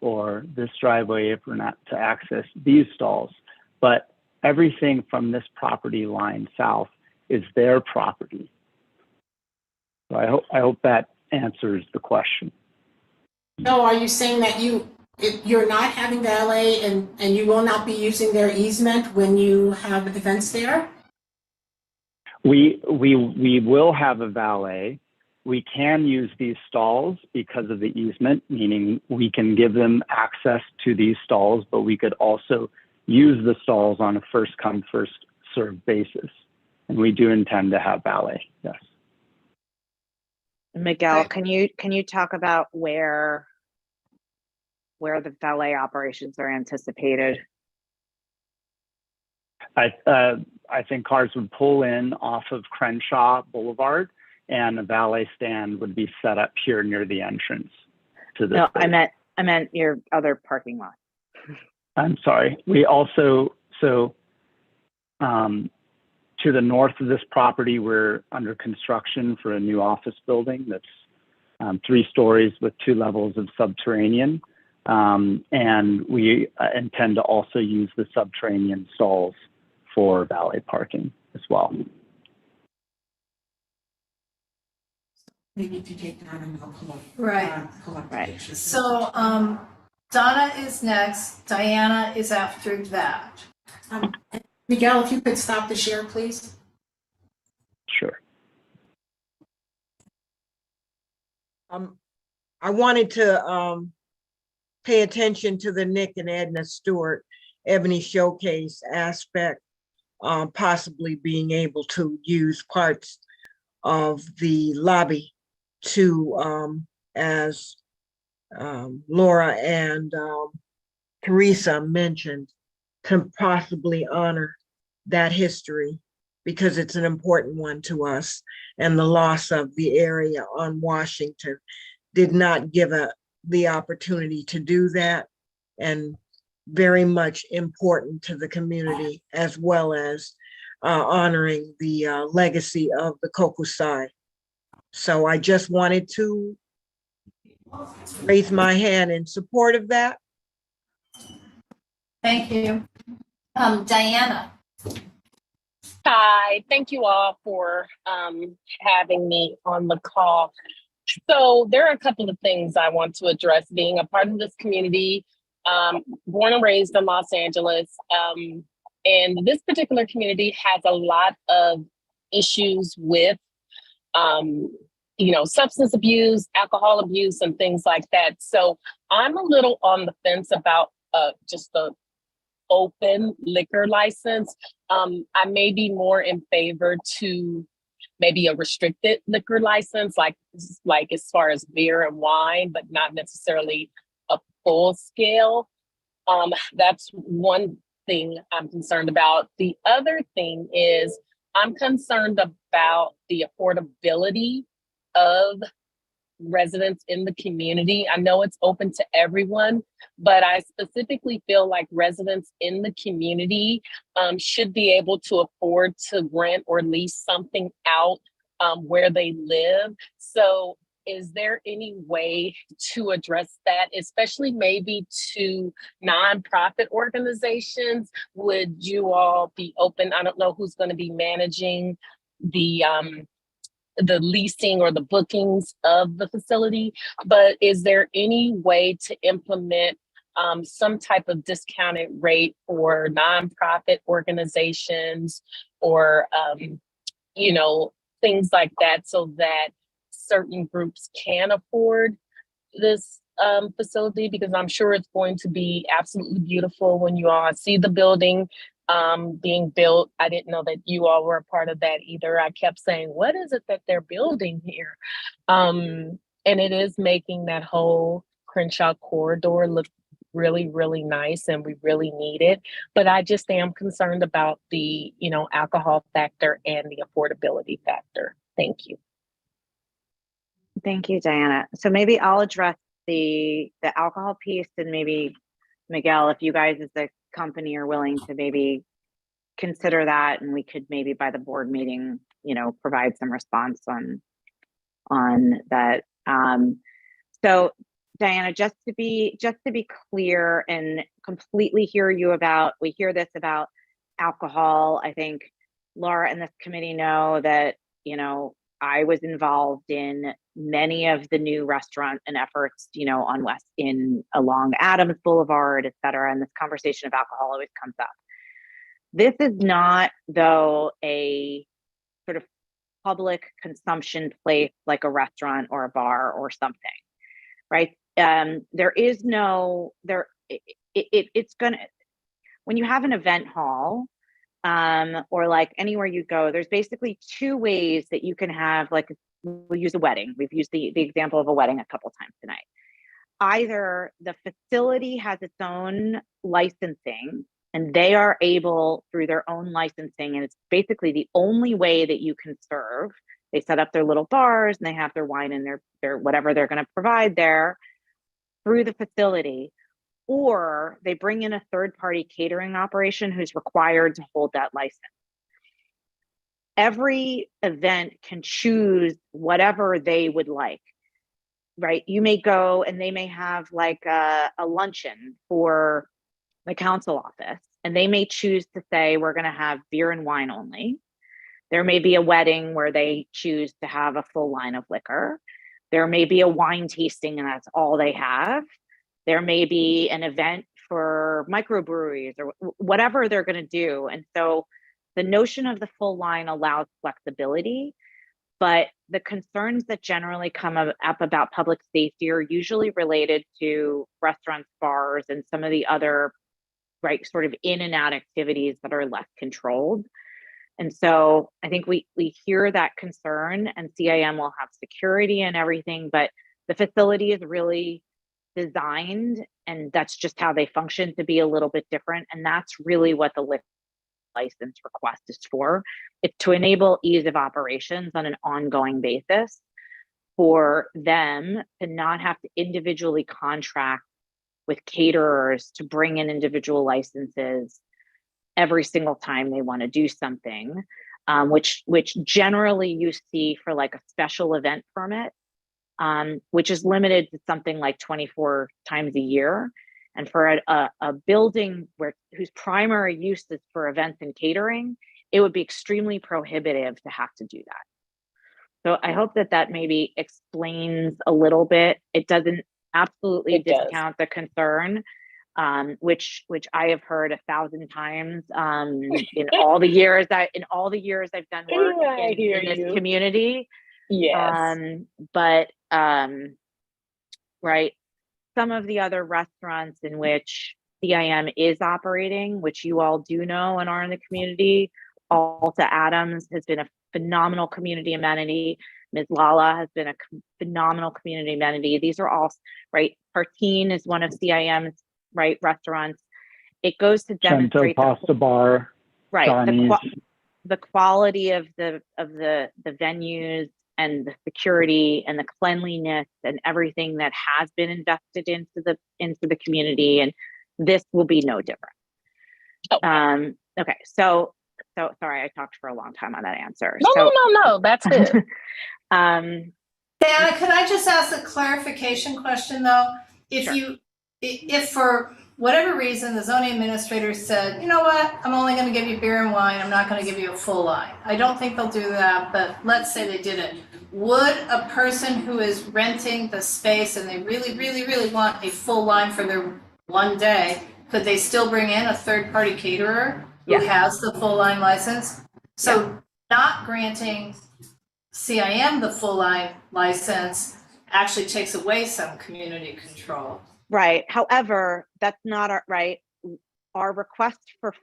or this driveway apron to access these stalls. But everything from this property line south is their property. So I hope that answers the question. No, are you saying that you're not having valet and you will not be using their easement when you have events there? We will have a valet. We can use these stalls because of the easement, meaning we can give them access to these stalls, but we could also use the stalls on a first come, first served basis. And we do intend to have valet, yes. Miguel, can you talk about where the valet operations are anticipated? I think cars would pull in off of Crenshaw Boulevard and a valet stand would be set up here near the entrance to the No, space. I meant your other parking lot. I'm sorry. We also, to the north of this property, we're under construction for a new office building that's 3 stories with 2 levels of subterranean. And we intend to also use the subterranean stalls for valet parking as well. Maybe to take that and I'll pull up. Right. Pull up the Right. pictures. So Donna is next, Diana is after that. Miguel, if you could stop the share, please. Sure. I wanted to pay attention to the Nick and Edna Stewart Ebony Showcase aspect, possibly being able to use parts of the lobby to, as Laura and Teresa mentioned, to possibly honor that history because it's an important one to us. And the loss of the area on Washington did not give the opportunity to do that, and very much important to the community, as well as honoring the legacy of the Kokusai. So I just wanted to raise my hand in support of that. Thank you. Diana. Hi, thank you all for having me on the call. So there are a couple of things I want to address being a part of this community, born and raised in Los Angeles. And this particular community has a lot of issues with, substance abuse, alcohol abuse, and things like that. So I'm a little on the fence about just the open liquor license. I may be more in favor to maybe a restricted liquor license, like as far as beer and wine, but not necessarily a full scale. That's one thing I'm concerned about. The other thing is I'm concerned about the affordability of residents in the community. I know it's open to everyone, but I specifically feel like residents in the community should be able to afford to rent or lease something out where they live. So is there any way to address that, especially maybe to nonprofit organizations? Would you all be open? I don't know who's going to be managing the leasing or the bookings of the facility, but is there any way to implement some type of discounted rate for nonprofit organizations or, you know, things like that so that certain groups can afford this facility? Because I'm sure it's going to be absolutely beautiful when you all see the building being built. I didn't know that you all were a part of that either. I kept saying, what is it that they're building here? And it is making that whole Crenshaw corridor look really, really nice, and we really need it. But I just am concerned about the, you know, alcohol factor and the affordability factor. Thank you. Thank you, Diana. So maybe I'll address the alcohol piece, and maybe Miguel, if you guys as a company are willing to maybe consider that, and we could maybe by the board meeting, you know, provide some response on that. So Diana, just to be clear and completely hear you about, we hear this about alcohol. I think Laura and this committee know that, you know, I was involved in many of the new restaurant and efforts, you know, on along Adams Boulevard, et cetera. And this conversation of alcohol always comes up. This is not, though, a sort of public consumption place like a restaurant or a bar or something, right? There is no, it's gonna, when you have an event hall, or like anywhere you go, there's basically two ways that you can have, like, we'll use a wedding. We've used the example of a wedding a couple times tonight. Either the facility has its own licensing and they are able through their own licensing, and it's basically the only way that you can serve. They set up their little bars and they have their wine and their whatever they're going to provide there through the facility, or they bring in a third-party catering operation who's required to hold that license. Every event can choose whatever they would like, right? You may go and they may have like a luncheon for the council office, and they may choose to say, we're going to have beer and wine only. There may be a wedding where they choose to have a full line of liquor. There may be a wine tasting and that's all they have. There may be an event for microbreweries or whatever they're going to do. And so the notion of the full line allows flexibility, but the concerns that generally come up about public safety are usually related to restaurants, bars, and some of the other, right, sort of in and out activities that are less controlled. And so I think we hear that concern, and CIM will have security and everything, but the facility is really designed, and that's just how they function, to be a little bit different. And that's really what the liquor license request is for. It's to enable ease of operations on an ongoing basis for them to not have to individually contract with caterers to bring in individual licenses every single time they want to do something, which generally you see for like a special event permit, which is limited to something like 24 times a year. And for a building whose primary use is for events and catering, it would be extremely prohibitive to have to do that. So I hope that maybe explains a little bit. It doesn't absolutely discount the concern, which I have heard 1,000 times in all the years I've done work in this community. Yes. But right, some of the other restaurants in which CIM is operating, which you all do know and are in the community, Alta Adams has been a phenomenal community amenity. Ms. Lala has been a phenomenal community amenity. These are all, right, Partine is one of CIM's, right, restaurants. It goes to demonstrate Pasta Bar, right, the quality of the venues and the security and the cleanliness and everything that has been invested into the community, and this will be no different. Oh. Okay, so sorry, I talked for a long time on that answer. No, that's good. Dana, could I just ask a clarification question though? Sure. If for whatever reason the zoning administrator said, you know what, I'm only going to give you beer and wine, I'm not going to give you a full line. I don't think they'll do that, but let's say they didn't. Would a person who is renting the space and they really, really, really want a full line for their one day, could they still bring in a third-party caterer who has the full line license? So not granting CIM the full line license actually takes away some community control. Right. However, that's not right. Our request for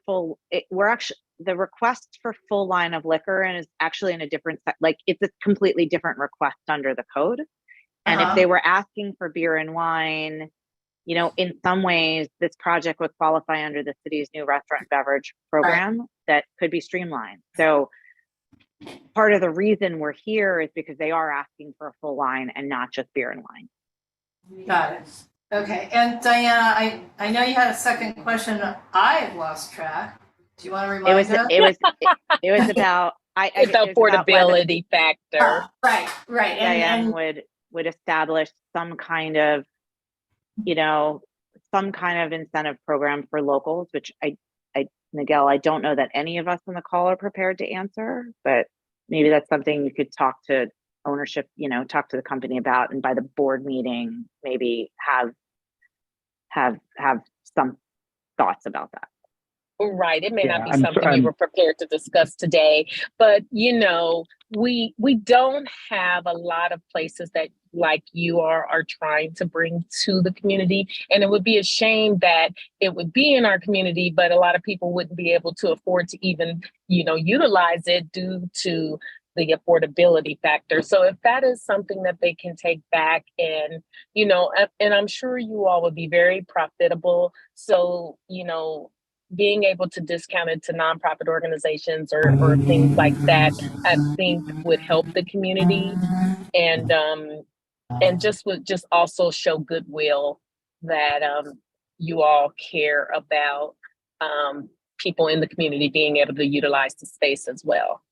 the request for full line of liquor and is actually in a different, like it's a completely different request under the code. And if they were asking for beer and wine, you know, in some ways, this project would qualify under the city's new restaurant and beverage program that could be streamlined. So part of the reason we're here is because they are asking for a full line and not just beer and wine. Got it. Okay. And Diana, I know you had a second question. I've lost track. Do you want to remind us? It was about the affordability factor. Right. And would establish some kind of, you know, some kind of incentive program for locals, which Miguel, I don't know that any of us on the call are prepared to answer, but maybe that's something you could talk to ownership, you know, talk to the company about, and by the board meeting, maybe have some thoughts about that. Right. It may not be something we were prepared to discuss today, but you know, we don't have a lot of places that like you are trying to bring to the community. And it would be a shame that it would be in our community, but a lot of people wouldn't be able to afford to even, you know, utilize it due to the affordability factor. So if that is something that they can take back and, you know, and I'm sure you all would be very profitable. So, you know, being able to discount it to nonprofit organizations or things like that, I think would help the community and just would just also show goodwill that you all care about people in the community being able to utilize the space as well.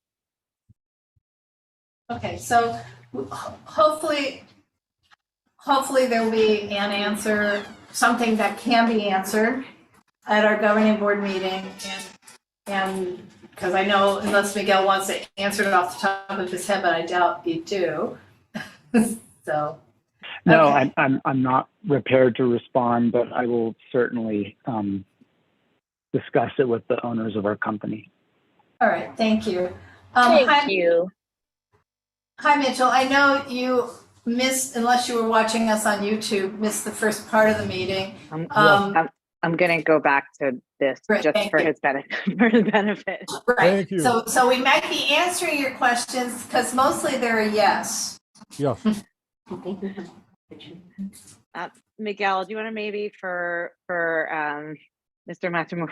Okay, so hopefully there will be an answer, something that can be answered at our governing board meeting, and because I know unless Miguel wants to answer it off the top of his head, but I doubt you do. So no, okay. I'm not prepared to respond, but I will certainly discuss it with the owners of our company. All right, thank you. Thank you. Hi, Mitchell. I know you missed, unless you were watching us on YouTube, missed the first part of the meeting. I'm going to go back to this just for his benefit. Right. Thank you. So we might be answering your questions because mostly they're a yes. Yeah. Miguel, do you want to maybe for Mr. Matsumura?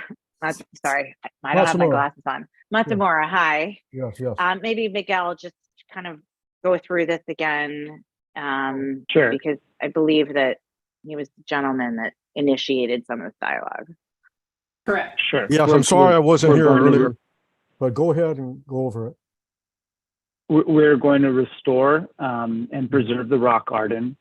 Sorry, I don't have my glasses on. Matsumura, hi. Yes. Maybe Miguel just kind of go through this again. Sure. Because I believe that he was the gentleman that initiated some of this dialogue. Correct. Sure. Yes, I'm sorry I wasn't here earlier, but go ahead and go over it. We're going to restore and preserve the rock garden.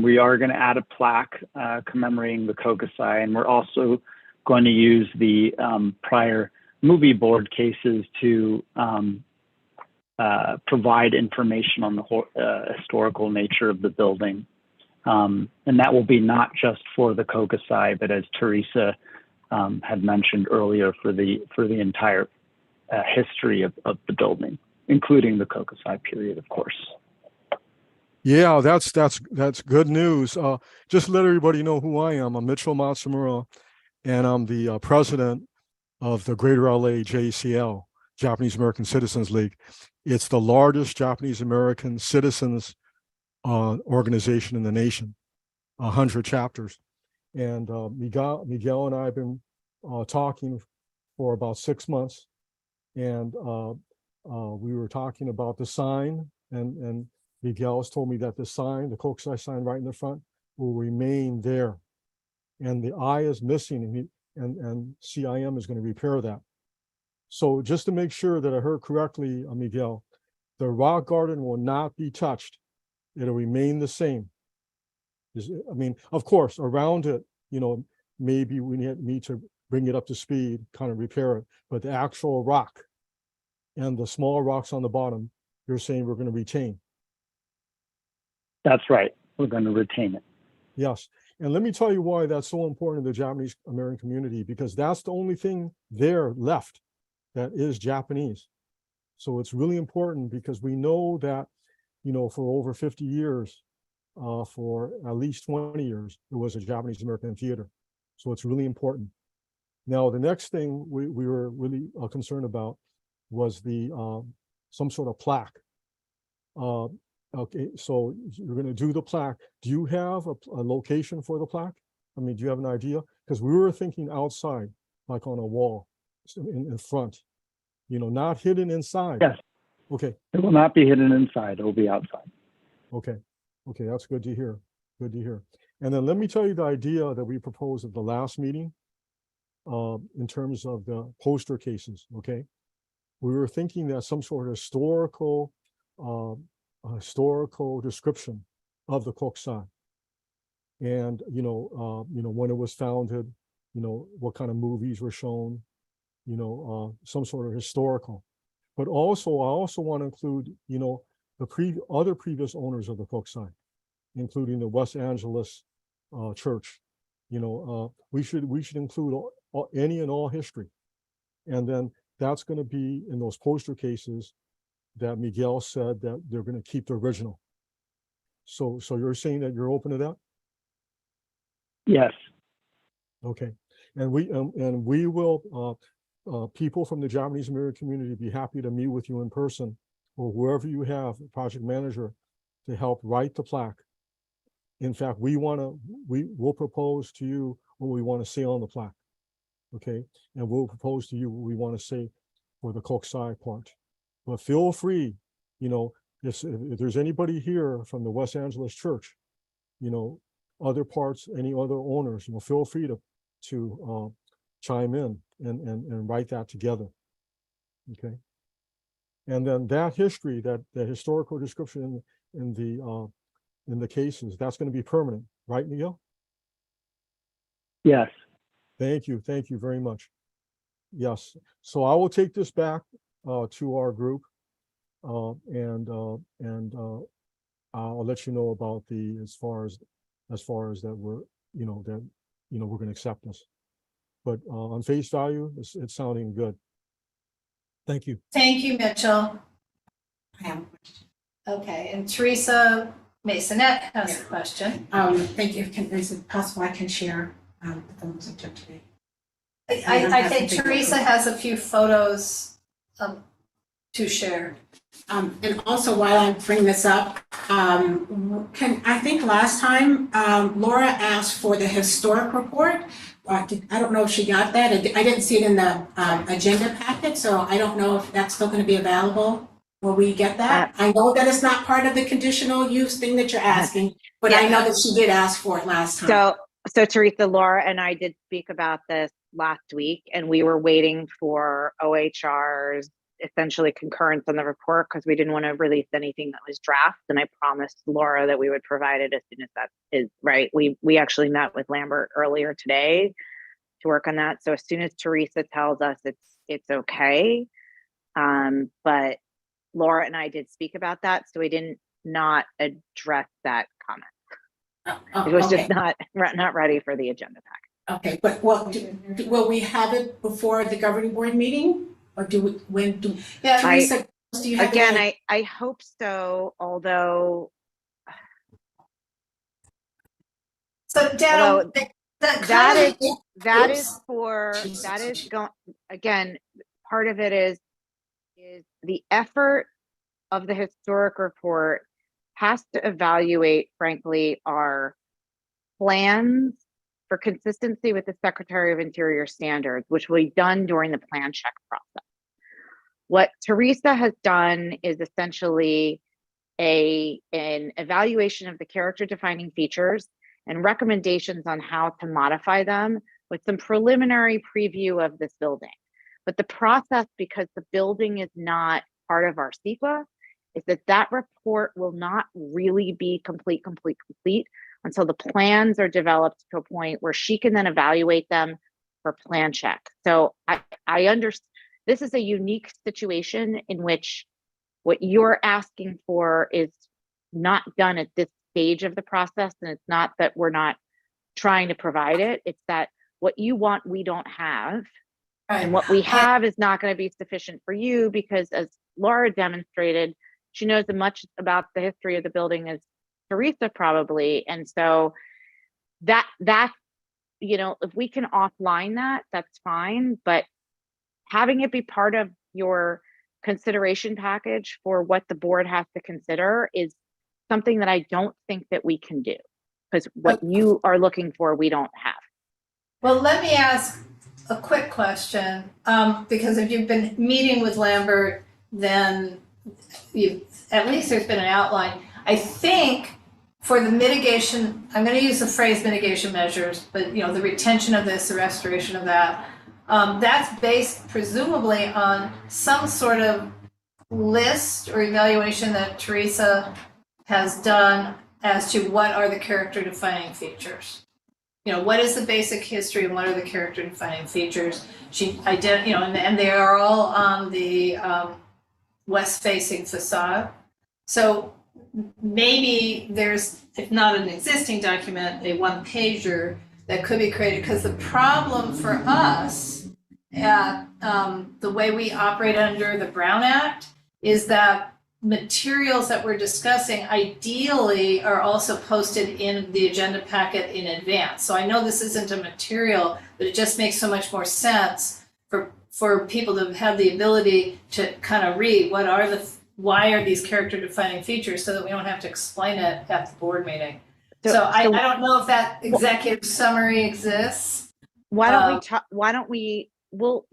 We are going to add a plaque commemorating the Kokusai, and we're also going to use the prior movie board cases to provide information on the historical nature of the building. And that will be not just for the Kokusai, but as Teresa had mentioned earlier, for the entire history of the building, including the Kokusai period, of course. Yeah, that's good news. Just let everybody know who I am. I'm Mitchell Matsumura, and I'm the president of the Greater LA JACL, Japanese American Citizens League. It's the largest Japanese American citizens organization in the nation, 100 chapters. And Miguel and I have been talking for about 6 months And we were talking about the sign, and Miguel has told me that the sign, the Kokusai sign right in the front, will remain there. And the eye is missing, and CIM is going to repair that. So just to make sure that I heard correctly, Miguel, the rock garden will not be touched. It'll remain the same. I mean, of course, around it, maybe we need to bring it up to speed, kind of repair it, but the actual rock and the small rocks on the bottom, you're saying we're going to retain. That's right. We're going to retain it. Yes. And let me tell you why that's so important in the Japanese American community, because that's the only thing there left that is Japanese. So it's really important because we know that, for over 50 years, for at least 20 years, it was a Japanese American theater. So it's really important. Now, the next thing we were really concerned about was the some sort of plaque. Okay, so you're going to do the plaque. Do you have a location for the plaque? I mean, do you have an idea? Because we were thinking outside, like on a wall in front, not hidden inside. Yes. Okay. It will not be hidden inside. It will be outside. Okay. Okay, that's good to hear. Good to hear. And then let me tell you the idea that we proposed at the last meeting in terms of the poster cases, okay? We were thinking that some sort of historical description of the Kokusai, and when it was founded, what kind of movies were shown, some sort of historical. But also, I also want to include, the other previous owners of the Kokusai, including the Los Angeles church. We should include any and all history, and then that's going to be in those poster cases that Miguel said that they're going to keep the original. So you're saying that you're open to that? Yes. Okay. And we will, people from the Japanese American community, be happy to meet with you in person, or wherever you have a project manager, to help write the plaque. In fact, we will propose to you what we want to say on the plaque. Okay. And we'll propose to you what we want to say for the Kokusai part. But feel free, if there's anybody here from the Los Angeles church, other parts, any other owners, feel free to chime in and write that together. Okay. And then that history, that historical description in the cases, that's going to be permanent, right, Miguel? Yes. Thank you very much. Yes. So I will take this back to our group, and I'll let you know about as far as that we're we're going to accept this. But on face value, it's sounding good. Thank you. Thank you, Mitchell. I have a question. Okay, and Teresa Masonette has a question. Thank you. Is it possible I can share the photos I took today? I think Teresa has a few photos to share. And also, while I bring this up, I think last time Laura asked for the historic report. I don't know if she got that. I didn't see it in the agenda packet, so I don't know if that's still going to be available. Will we get that? I know that it's not part of the conditional use thing that you're asking, but I know that she did ask for it last time. So Teresa, Laura and I did speak about this last week, and we were waiting for OHR's essentially concurrence on the report because we didn't want to release anything that was draft. And I promised Laura that we would provide it as soon as that is right. We actually met with Lambert earlier today to work on that. So as soon as Teresa tells us it's okay. But Laura and I did speak about that, so we didn't not address that comment. It was just not ready for the agenda pack. Okay, but will we have it before the governing board meeting? Or Teresa, do you have again, I hope so, although. So Daniel, that is going, again, part of it is the effort of the historic report has to evaluate, frankly, our plans for consistency with the Secretary of Interior standards, which will be done during the plan check process. What Teresa has done is essentially an evaluation of the character defining features and recommendations on how to modify them with some preliminary preview of this building. But the process, because the building is not part of our CEQA, is that report will not really be complete until the plans are developed to a point where she can then evaluate them for plan check. So I understand this is a unique situation in which what you're asking for is not done at this stage of the process. And it's not that we're not trying to provide it. It's that what you want, we don't have. Right. And what we have is not going to be sufficient for you because, as Laura demonstrated, she knows as much about the history of the building as Teresa probably. And so that, you know, if we can offline that, that's fine. But having it be part of your consideration package for what the board has to consider is something that I don't think that we can do, because what you are looking for, we don't have. Well, let me ask a quick question, because if you've been meeting with Lambert, then at least there's been an outline. I think for the mitigation, I'm going to use the phrase mitigation measures, but you know, the retention of this, the restoration of that, that's based presumably on some sort of list or evaluation that Teresa has done as to what are the character defining features. You know, what is the basic history and what are the character defining features? You know, and they are all on the west facing facade. So maybe there's, if not an existing document, a one pager that could be created, because the problem for us at the way we operate under the Brown Act is that materials that we're discussing ideally are also posted in the agenda packet in advance. So I know this isn't a material, but it just makes so much more sense for people to have the ability to kind of read why are these character defining features, so that we don't have to explain it at the board meeting. So I don't know if that executive summary exists. Why don't we we'll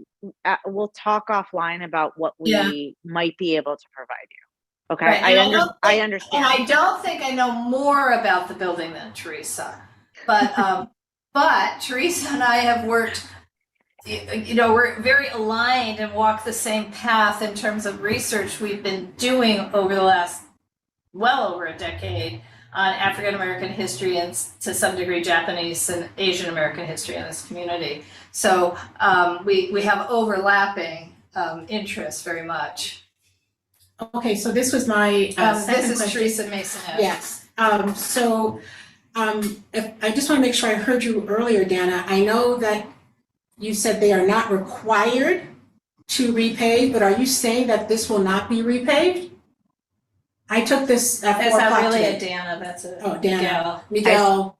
talk offline about what we might be able to provide you. Okay, right. I understand. And I don't think I know more about the building than Teresa, but Teresa and I have worked, you know, we're very aligned and walk the same path in terms of research we've been doing over the last well over a decade on African American history and to some degree Japanese and Asian American history in this community. So we have overlapping interests very much. Okay, so this was my second this is question. Teresa Mason. Yes. I just want to make sure I heard you earlier, Dana. I know that you said they are not required to repave, but are you saying that this will not be repaved? I took this at 4 o'clock That's not really today. a Dana. That's a Dana. Miguel.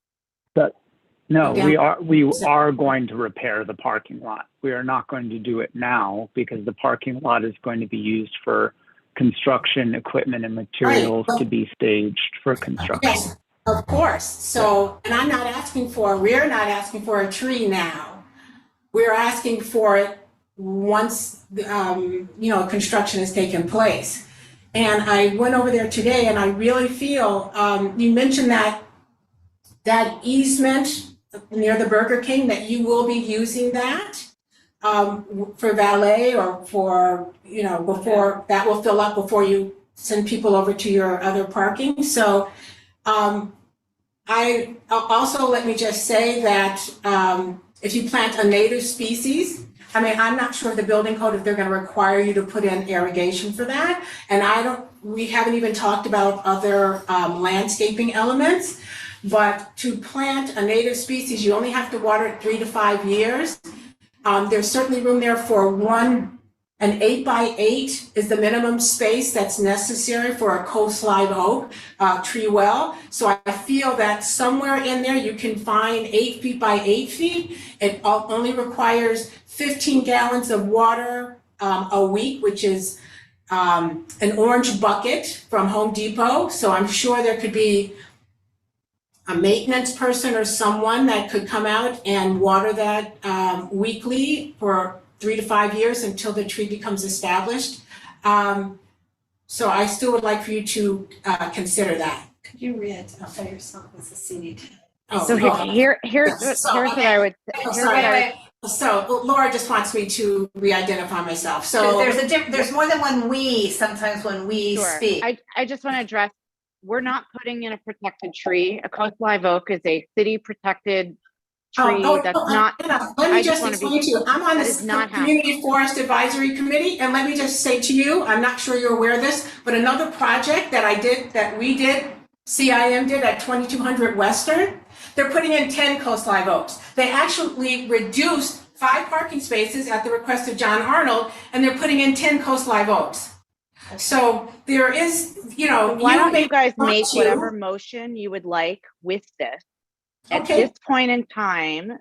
No, Miguel. we are going to repair the parking lot. We are not going to do it now because the parking lot is going to be used for construction equipment and materials to be staged for construction. Yes, of course. So, and we're not asking for a tree now. We're asking for it once, construction has taken place. And I went over there today and I really feel, you mentioned that easement near the Burger King, that you will be using that for valet or for, before that will fill up before you send people over to your other parking. So I also, let me just say that if you plant a native species, I'm not sure of the building code if they're going to require you to put in irrigation for that. And we haven't even talked about other landscaping elements, but to plant a native species, you only have to water it 3 to 5 years. There's certainly room there for an 8x8 is the minimum space that's necessary for a coastline oak tree well. So I feel that somewhere in there you can find 8 feet by 8 feet. It only requires 15 gallons of water a week, which is an orange bucket from Home Depot. So I'm sure there could be a maintenance person or someone that could come out and water that weekly for 3 to 5 years until the tree becomes established. So I still would like for you to consider that. Could you re-identify yourself as a CD? Oh, So Laura. here's Yes, so, what I would, Oh, here's sorry, what I would, Wait, So Laura just wants me to re-identify myself, wait, so. there's more than one we sometimes when we sure. speak. I just want to address, we're not putting in a protected tree. A coast live oak is a city protected tree. That's not, Let me I just just wanna be- explain to you, I'm on that this is not Community Forest Advisory Committee, and let me just say to you, I'm not sure you're aware of this, but another project that we did, CIM did at 2200 Western, they're putting in 10 coast live oaks. They actually reduced 5 parking spaces at the request of John Arnold, and they're putting in 10 coast live oaks. So there is, why don't you guys want make to- whatever motion you would like with this? At Okay. this point in time,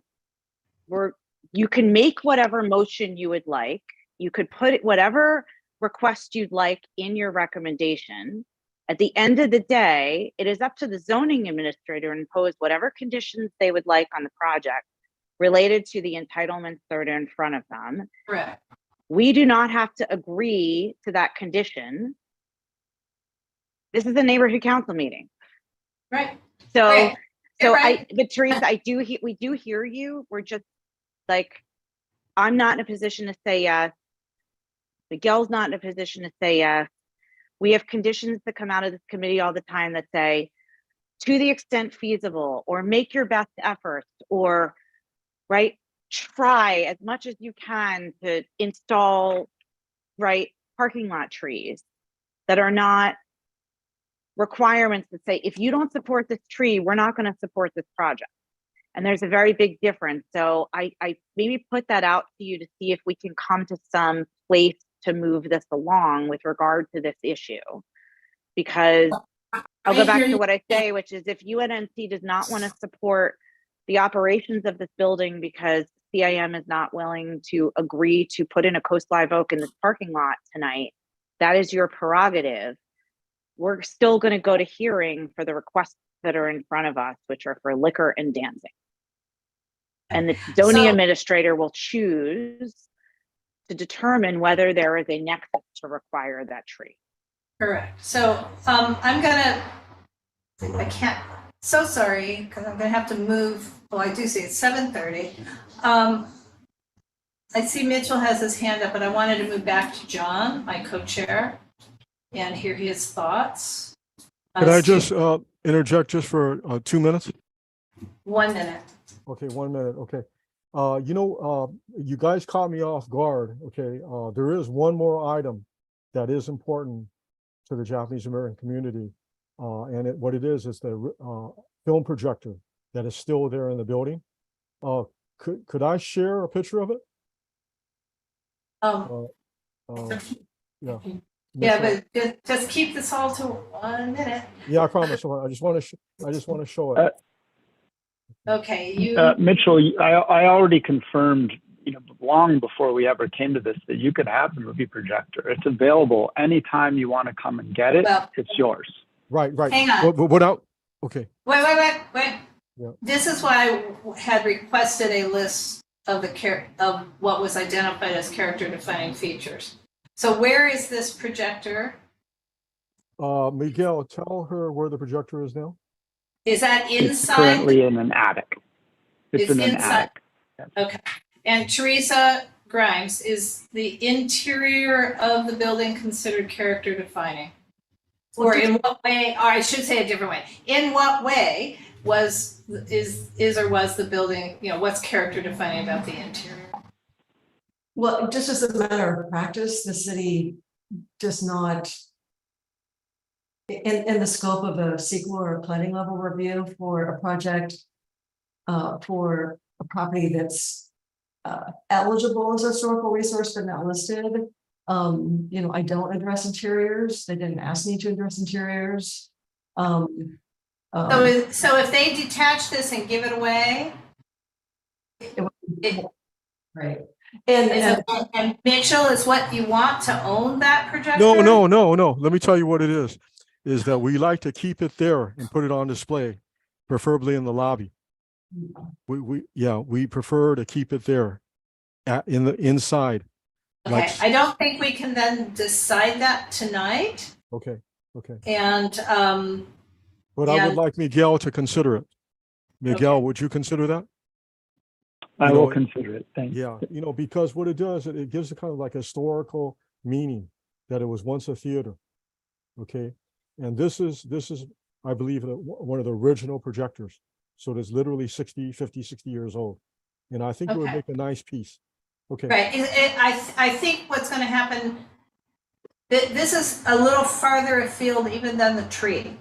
you can make whatever motion you would like. You could put whatever request you'd like in your recommendation. At the end of the day, it is up to the zoning administrator to impose whatever conditions they would like on the project related to the entitlements that are in front of them. Correct. We do not have to agree to that condition. This is a neighborhood council meeting. Right. So, Right. so Right. but Teresa, we do hear you. We're just like, I'm not in a position to say yes. Miguel's not in a position to say yes. We have conditions that come out of this committee all the time that say, to the extent feasible, or make your best efforts, or try as much as you can to install parking lot trees that are not requirements that say, if you don't support this tree, we're not going to support this project. And there's a very big difference. So I maybe put that out to you to see if we can come to some place to move this along with regard to this issue. Because I'll go back to what I say, which is if UNNC does not want to support the operations of this building because CIM is not willing to agree to put in a coast live oak in this parking lot tonight, that is your prerogative. We're still going to go to hearing for the requests that are in front of us, which are for liquor and dancing. And the zoning administrator will choose to determine whether there is a nexus to require that tree. Correct. So I can't, so sorry, because I'm gonna have to move. Well, I do see it's 7:30. I see Mitchell has his hand up, but I wanted to move back to John, my co-chair, and hear his thoughts. Could I just interject just for 2 minutes? 1 minute. Okay, 1 minute. Okay. You guys caught me off guard. Okay. There is one more item that is important to the Japanese American community. And what it is the film projector that is still there in the building. Could I share a picture of it? Yeah. Yeah, but just keep this all to 1 minute. Yeah, I promise. I just want to show it. Okay, you. Mitchell, I already confirmed, long before we ever came to this, that you could have the movie projector. It's available anytime you want to come and get it. Well, it's yours. Right. Hang on. Okay. Wait. Yeah. This is why I had requested a list of of what was identified as character defining features. So where is this projector? Miguel, tell her where the projector is now. Is that inside? It's currently in an attic. It's in an inside. attic. Yes. Okay. And Teresa Grimes, is the interior of the building considered character defining? Or in what way, or I should say a different way, in what way was the building, what's character defining about the interior? Well, just as a matter of practice, the city does not, in the scope of a sequel or a planning level review for a project, for a property that's eligible as a historical resource but not listed, I don't address interiors. They didn't ask me to address interiors. So if they detach this and give it away, right. And Mitchell, is what you want to own that projector? No. Let me tell you what it is that we like to keep it there and put it on display, preferably in the lobby. We prefer to keep it there in the inside. Okay, Like- I don't think we can then decide that tonight. Okay, okay. And, But I would And- like Miguel to consider it. Miguel, Okay. would you consider that? I You will know, consider it. Thanks. Yeah, because what it does, it gives it kind of like historical meaning that it was once a theater. Okay, and this is, I believe, one of the original projectors. So it is literally 50, 60 years old. And I think it would Okay. make a nice piece. Okay. right, I think what's gonna happen, this is a little farther afield even than the tree.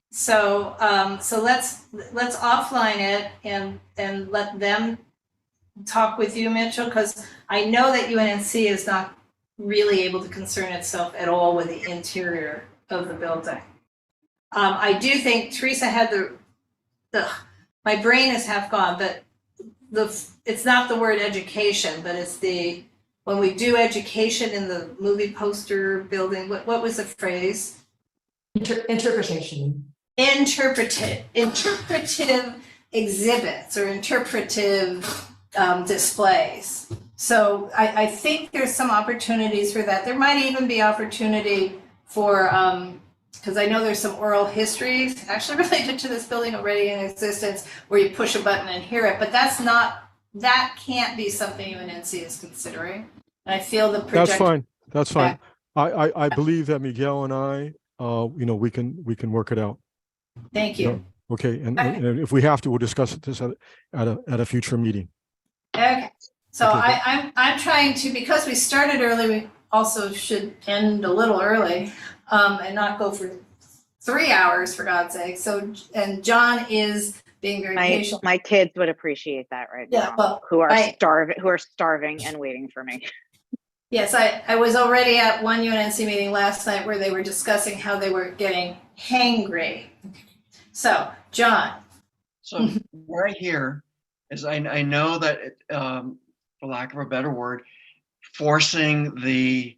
So, so let's offline it and let them talk with you, Mitchell, because I know that UNNC is not really able to concern itself at all with the interior of the building. I do think Teresa had my brain is half gone, but it's not the word education, but it's when we do education in the movie poster building, what was the phrase? Interpretation. Interpretive exhibits or interpretive displays. So I think there's some opportunities for that. There might even be opportunity for, because I know there's some oral histories actually related to this building already in existence where you push a button and hear it, but that can't be something UNNC is considering. And I feel the project. That's fine. That's fine. I believe that Miguel and I, we can work it out. Thank you. Okay, and if we have to, we'll discuss this at a future meeting. Okay, so Okay, I'm trying to, because we started early, we also should end a little early, and not go for 3 hours, for God's sake. So, and John is being very patient. My kids would appreciate that right Yeah, now, well, who are starving and waiting for me. Yes, I was already at one UNNC meeting last night where they were discussing how they were getting hangry. So, John. So what I hear is I know that, for lack of a better word, forcing the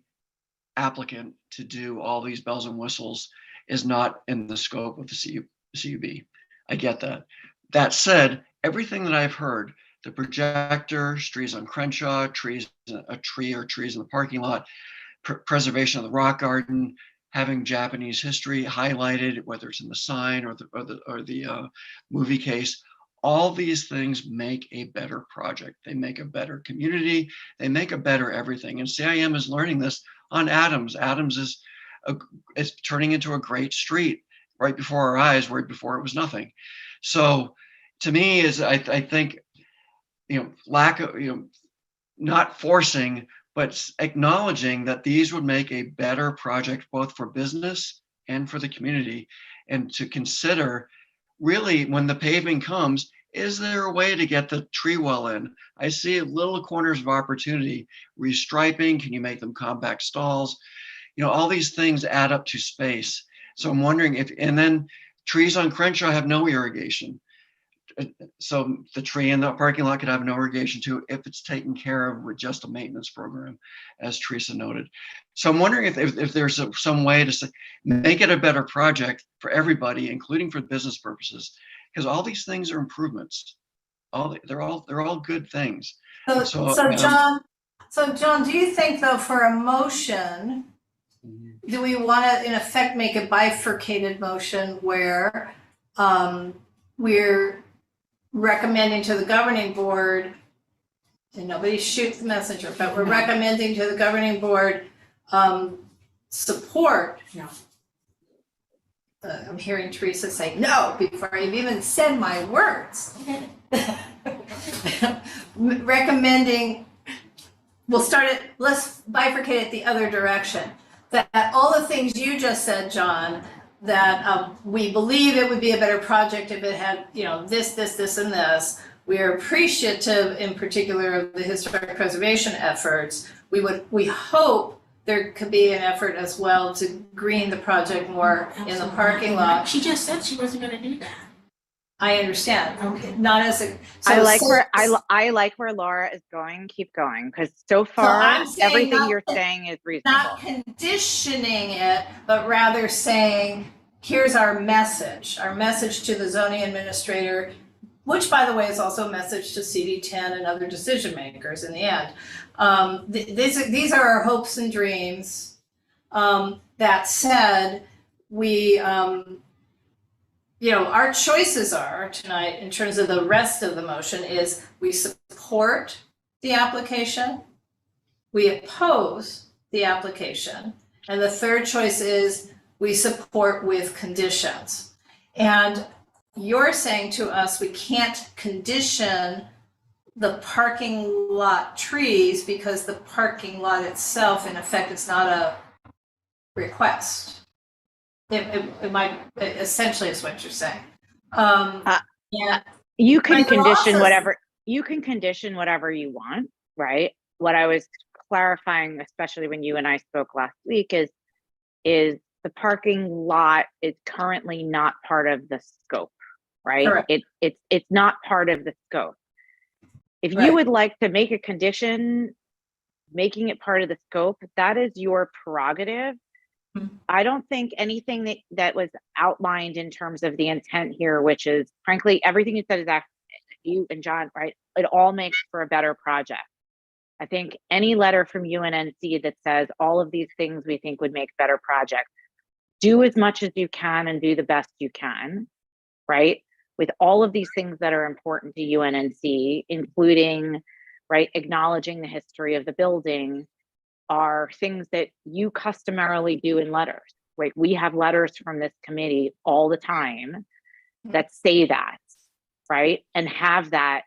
applicant to do all these bells and whistles is not in the scope of the CUB. I get that. That said, everything that I've heard, the projector, trees on Crenshaw, trees in the parking lot, preservation of the rock garden, having Japanese history highlighted, whether it's in the sign or the movie case, all these things make a better project. They make a better community. They make a better everything. And CIM is learning this on Adams. Adams is turning into a great street right before our eyes, where before it was nothing. So to me, I think, lack of, not forcing, but acknowledging that these would make a better project both for business and for the community, and to consider really when the paving comes, is there a way to get the tree well in? I see little corners of opportunity, restriping, can you make them compact stalls? All these things add up to space. So I'm wondering and then trees on Crenshaw have no irrigation. So the tree in the parking lot could have no irrigation too, if it's taken care of with just a maintenance program, as Teresa noted. So I'm wondering if there's some way to make it a better project for everybody, including for business purposes, because all these things are improvements. They're all good things. So John, do you think though for a motion, do we want to in effect make a bifurcated motion where we're recommending to the governing board, and nobody shoot the messenger, but we're recommending to the governing board support. No. I'm hearing Teresa say no before I've even said my words. Recommending, let's bifurcate it the other direction. That all the things you just said, John, that we believe it would be a better project if it had, this, and this. We are appreciative in particular of the historic preservation efforts. We hope there could be an effort as well to green the project more in the parking lot. She just said she wasn't gonna do that. I understand. Okay. Not as a. I like where Laura is going. Keep going, because so far I'm saying everything you're saying is reasonable. Not conditioning it, but rather saying, here's our message to the zoning administrator. which by the way is also a message to CD10 and other decision makers in the end. These are our hopes and dreams. That said, we, our choices are tonight in terms of the rest of the motion is we support the application, we oppose the application, and the third choice is we support with conditions. And you're saying to us we can't condition the parking lot trees because the parking lot itself, in effect, is not a request. It might essentially is what you're saying. Yeah. You can But you're condition also- whatever you want, right? What I was clarifying, especially when you and I spoke last week, is the parking lot is currently not part of the scope, right? Correct. It's not part of the scope. If Right. you would like to make a condition, making it part of the scope, that is your prerogative. Mhm. I don't think anything that was outlined in terms of the intent here, which is frankly, everything you said is actually, you and John, right? It all makes for a better project. I think any letter from UNNC that says all of these things we think would make better projects, do as much as you can and do the best you can, right? With all of these things that are important to UNNC, including, right, acknowledging the history of the building, are things that you customarily do in letters, right? We have letters from this committee all the time that say that, right? And have that,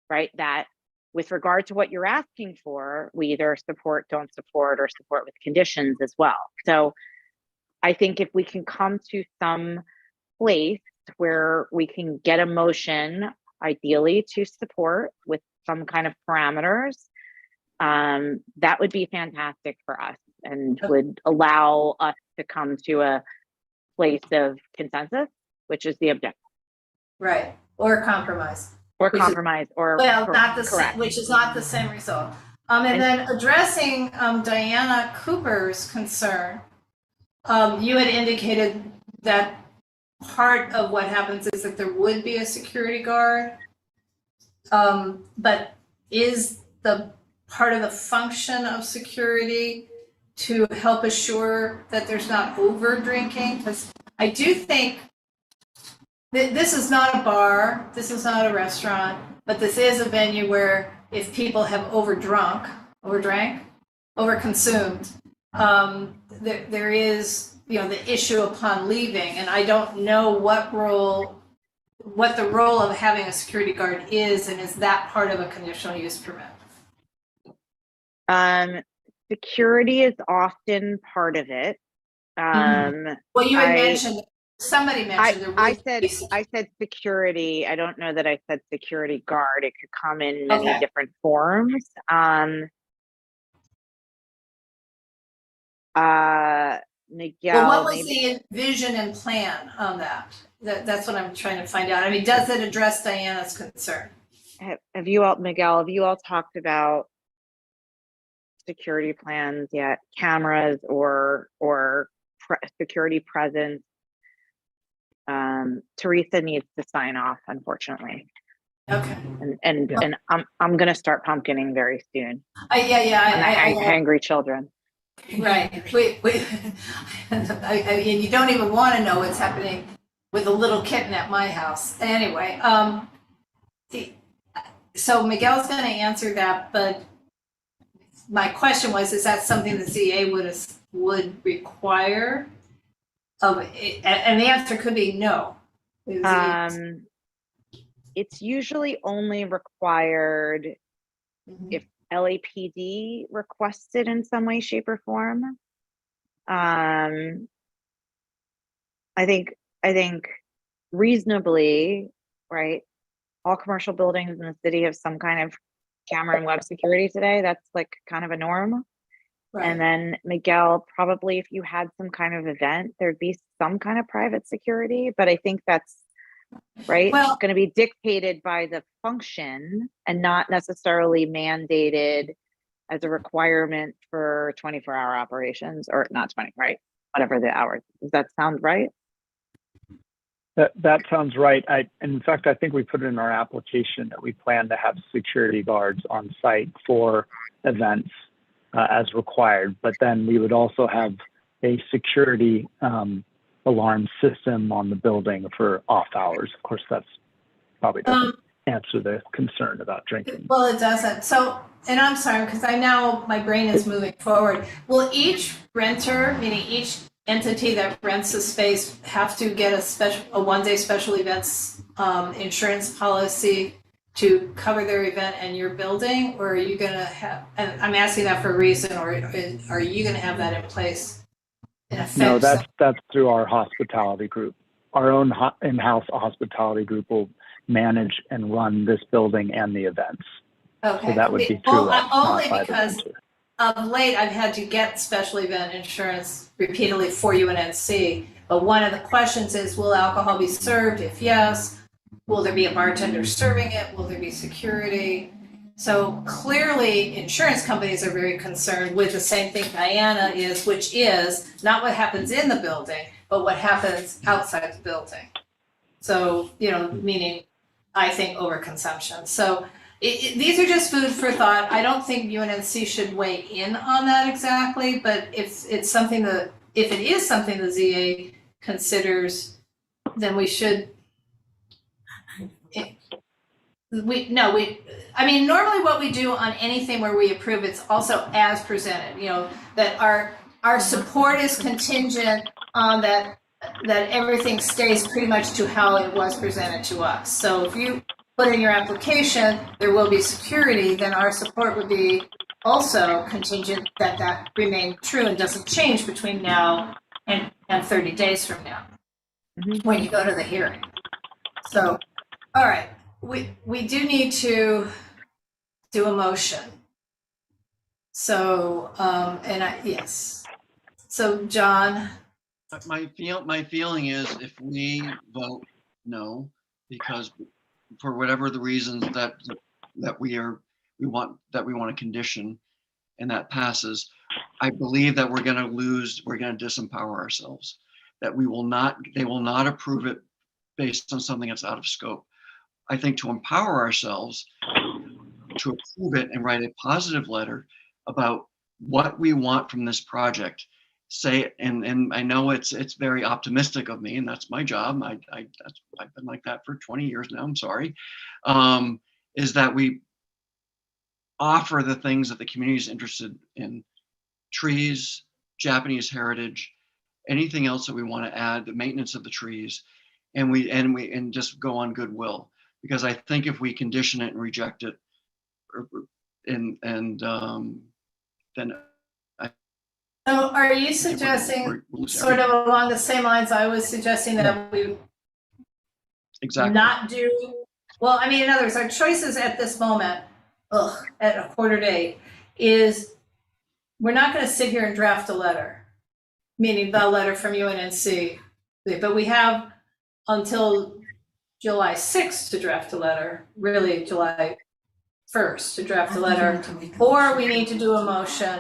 right? That with regard to what you're asking for, we either support, don't support, or support with conditions as well. So I think if we can come to some place where we can get a motion, ideally to support with some kind of parameters, that would be fantastic for us and would allow us to come to a place of consensus, which is the objective. Right, or compromise. Or Which is- compromise, or Well, not the same, correct. which is not the same result. And then addressing Diana Cooper's concern, you had indicated that part of what happens is that there would be a security guard. But is the part of the function of security to help assure that there's not over drinking? Because I do think this is not a bar, this is not a restaurant, but this is a venue where if people have overdrank, overconsumed, there is, the issue upon leaving, and I don't know what the role of having a security guard is, and is that part of a conditional use permit? Security is often part of it. Well, you had mentioned, somebody mentioned there would I be. said security. I don't know that I said security guard. It could come in many Okay. different forms. Miguel. Well, what was the vision and plan on that? That's what I'm trying to find out. I mean, does it address Diana's concern? Have you all, Miguel, have you all talked about security plans yet? Cameras or security presence? Teresa needs to sign off, unfortunately. Okay. And I'm gonna start pumpkining very soon. I Hangry children. Right. And you don't even want to know what's happening with a little kitten at my house. Anyway, so Miguel's going to answer that, but my question was, is that something the CA would require? And the answer could be no. It's usually only required if LAPD requests it in some way, shape, or form. I think reasonably, right? All commercial buildings in the city have some kind of camera and web security today. That's like kind of a norm. Right. And then Miguel, probably if you had some kind of event, there'd be some kind of private security, but I think that's right. Well, it's going to be dictated by the function and not necessarily mandated as a requirement for 24-hour operations, or not 20, right? Whatever the hours. Does that sound right? That sounds right. In fact, I think we put it in our application that we plan to have security guards on site for events as required, but then we would also have a security alarm system on the building for off hours. Of course, that's probably doesn't answer the concern about drinking. Well, it doesn't. So, and I'm sorry, because my brain is moving forward. Will each renter, meaning each entity that rents a space, have to get a one-day special events insurance policy to cover their event and your building? Or are you gonna have, and I'm asking that for a reason, or are you gonna have that in place in effect? No, that's through our hospitality group. Our own in-house hospitality group will manage and run this building and the events. Okay. So that would be through us, Only not by the because renter. of late, I've had to get special event insurance repeatedly for UNNC. But one of the questions is, will alcohol be served? If yes, will there be a bartender serving it? Will there be security? So clearly, insurance companies are very concerned with the same thing Diana is, which is not what happens in the building, but what happens outside the building. So, meaning, I think, overconsumption. So these are just food for thought. I don't think UNNC should weigh in on that exactly, but if it is something the ZA considers, then we should. Normally what we do on anything where we approve, it's also as presented, that our support is contingent on that everything stays pretty much to how it was presented to us. So if you put in your application, there will be security, then our support would be also contingent that remain true and doesn't change between now and 30 days from now, when you go to the hearing. So, all right, we do need to do a motion. So, yes. So, John. My feeling is if we vote no, because for whatever the reasons that we want to condition, and that passes, I believe that we're going to disempower ourselves, that they will not approve it based on something that's out of scope. I think to empower ourselves to approve it and write a positive letter about what we want from this project, say, and I know it's very optimistic of me, and that's my job. I've been like that for 20 years now. I'm sorry. Is that we offer the things that the community is interested in: trees, Japanese heritage, anything else that we want to add, the maintenance of the trees, and just go on goodwill. Because I think if we condition it and reject it, then So are you suggesting, sort of along the same lines I was suggesting, that we not do, well, in other words, our choices at this moment, at a 7:45, is we're not going to sit here and draft a letter, meaning the letter from UNNC, but we have until July 6th to draft a letter, really July 1st to draft a letter, or we need to do a motion.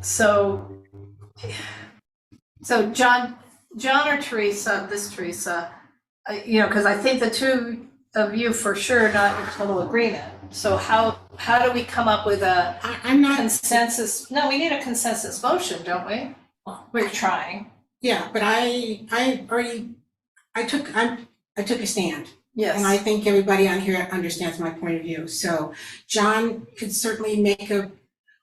So John or Teresa, because I think the two of you for sure are not in total agreement. So how do we come up with a consensus? No, we need a consensus motion, don't we? We're trying. Yeah, but I took a stand. Yes. And I think everybody on here understands my point of view. So John could certainly make a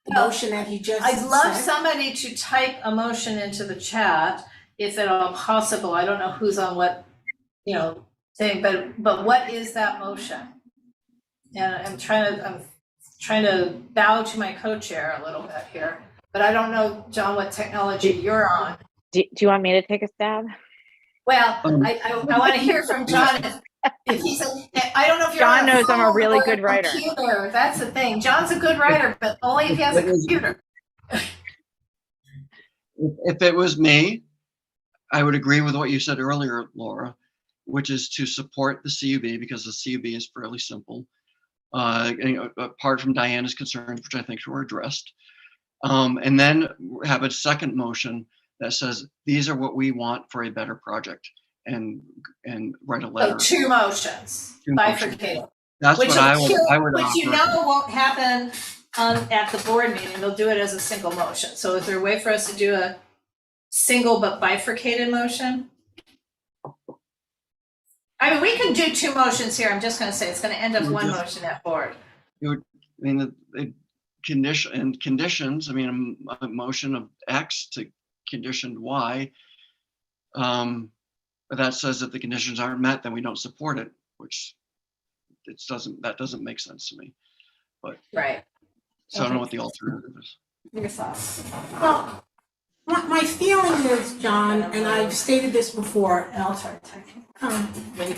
motion that he just I'd love said. somebody to type a motion into the chat, if at all possible. I don't know who's on what, thing, but what is that motion? And I'm trying to bow to my co-chair a little bit here, but I don't know, John, what technology you're on. Do you want me to take a stab? Well, I want to hear from John. If he's I don't know if you're John on a knows I'm a phone really or good writer. Computer. That's the thing. John's a good writer, but only if he has a computer. If it was me, I would agree with what you said earlier, Laura, which is to support the CUB, because the CUB is fairly simple. Apart from Diana's concerns, which I think were addressed. And then have a second motion that says, these are what we want for a better project, and write a letter. So 2 motions, Two motions. bifurcated. That's Which what I would Which you offer. know won't happen at the board meeting. They'll do it as a single motion. So is there a way for us to do a single but bifurcated motion? I mean, we can do 2 motions here. I'm just gonna say it's gonna end up one motion at board. I mean, the conditions, I mean, a motion of X to condition Y. But that says that the conditions aren't met, then we don't support it, which that doesn't make sense to me. But Right. so I don't know what the alternative is. Your thoughts? Well, my feeling is, John, and I've stated this before, And I'll try to type.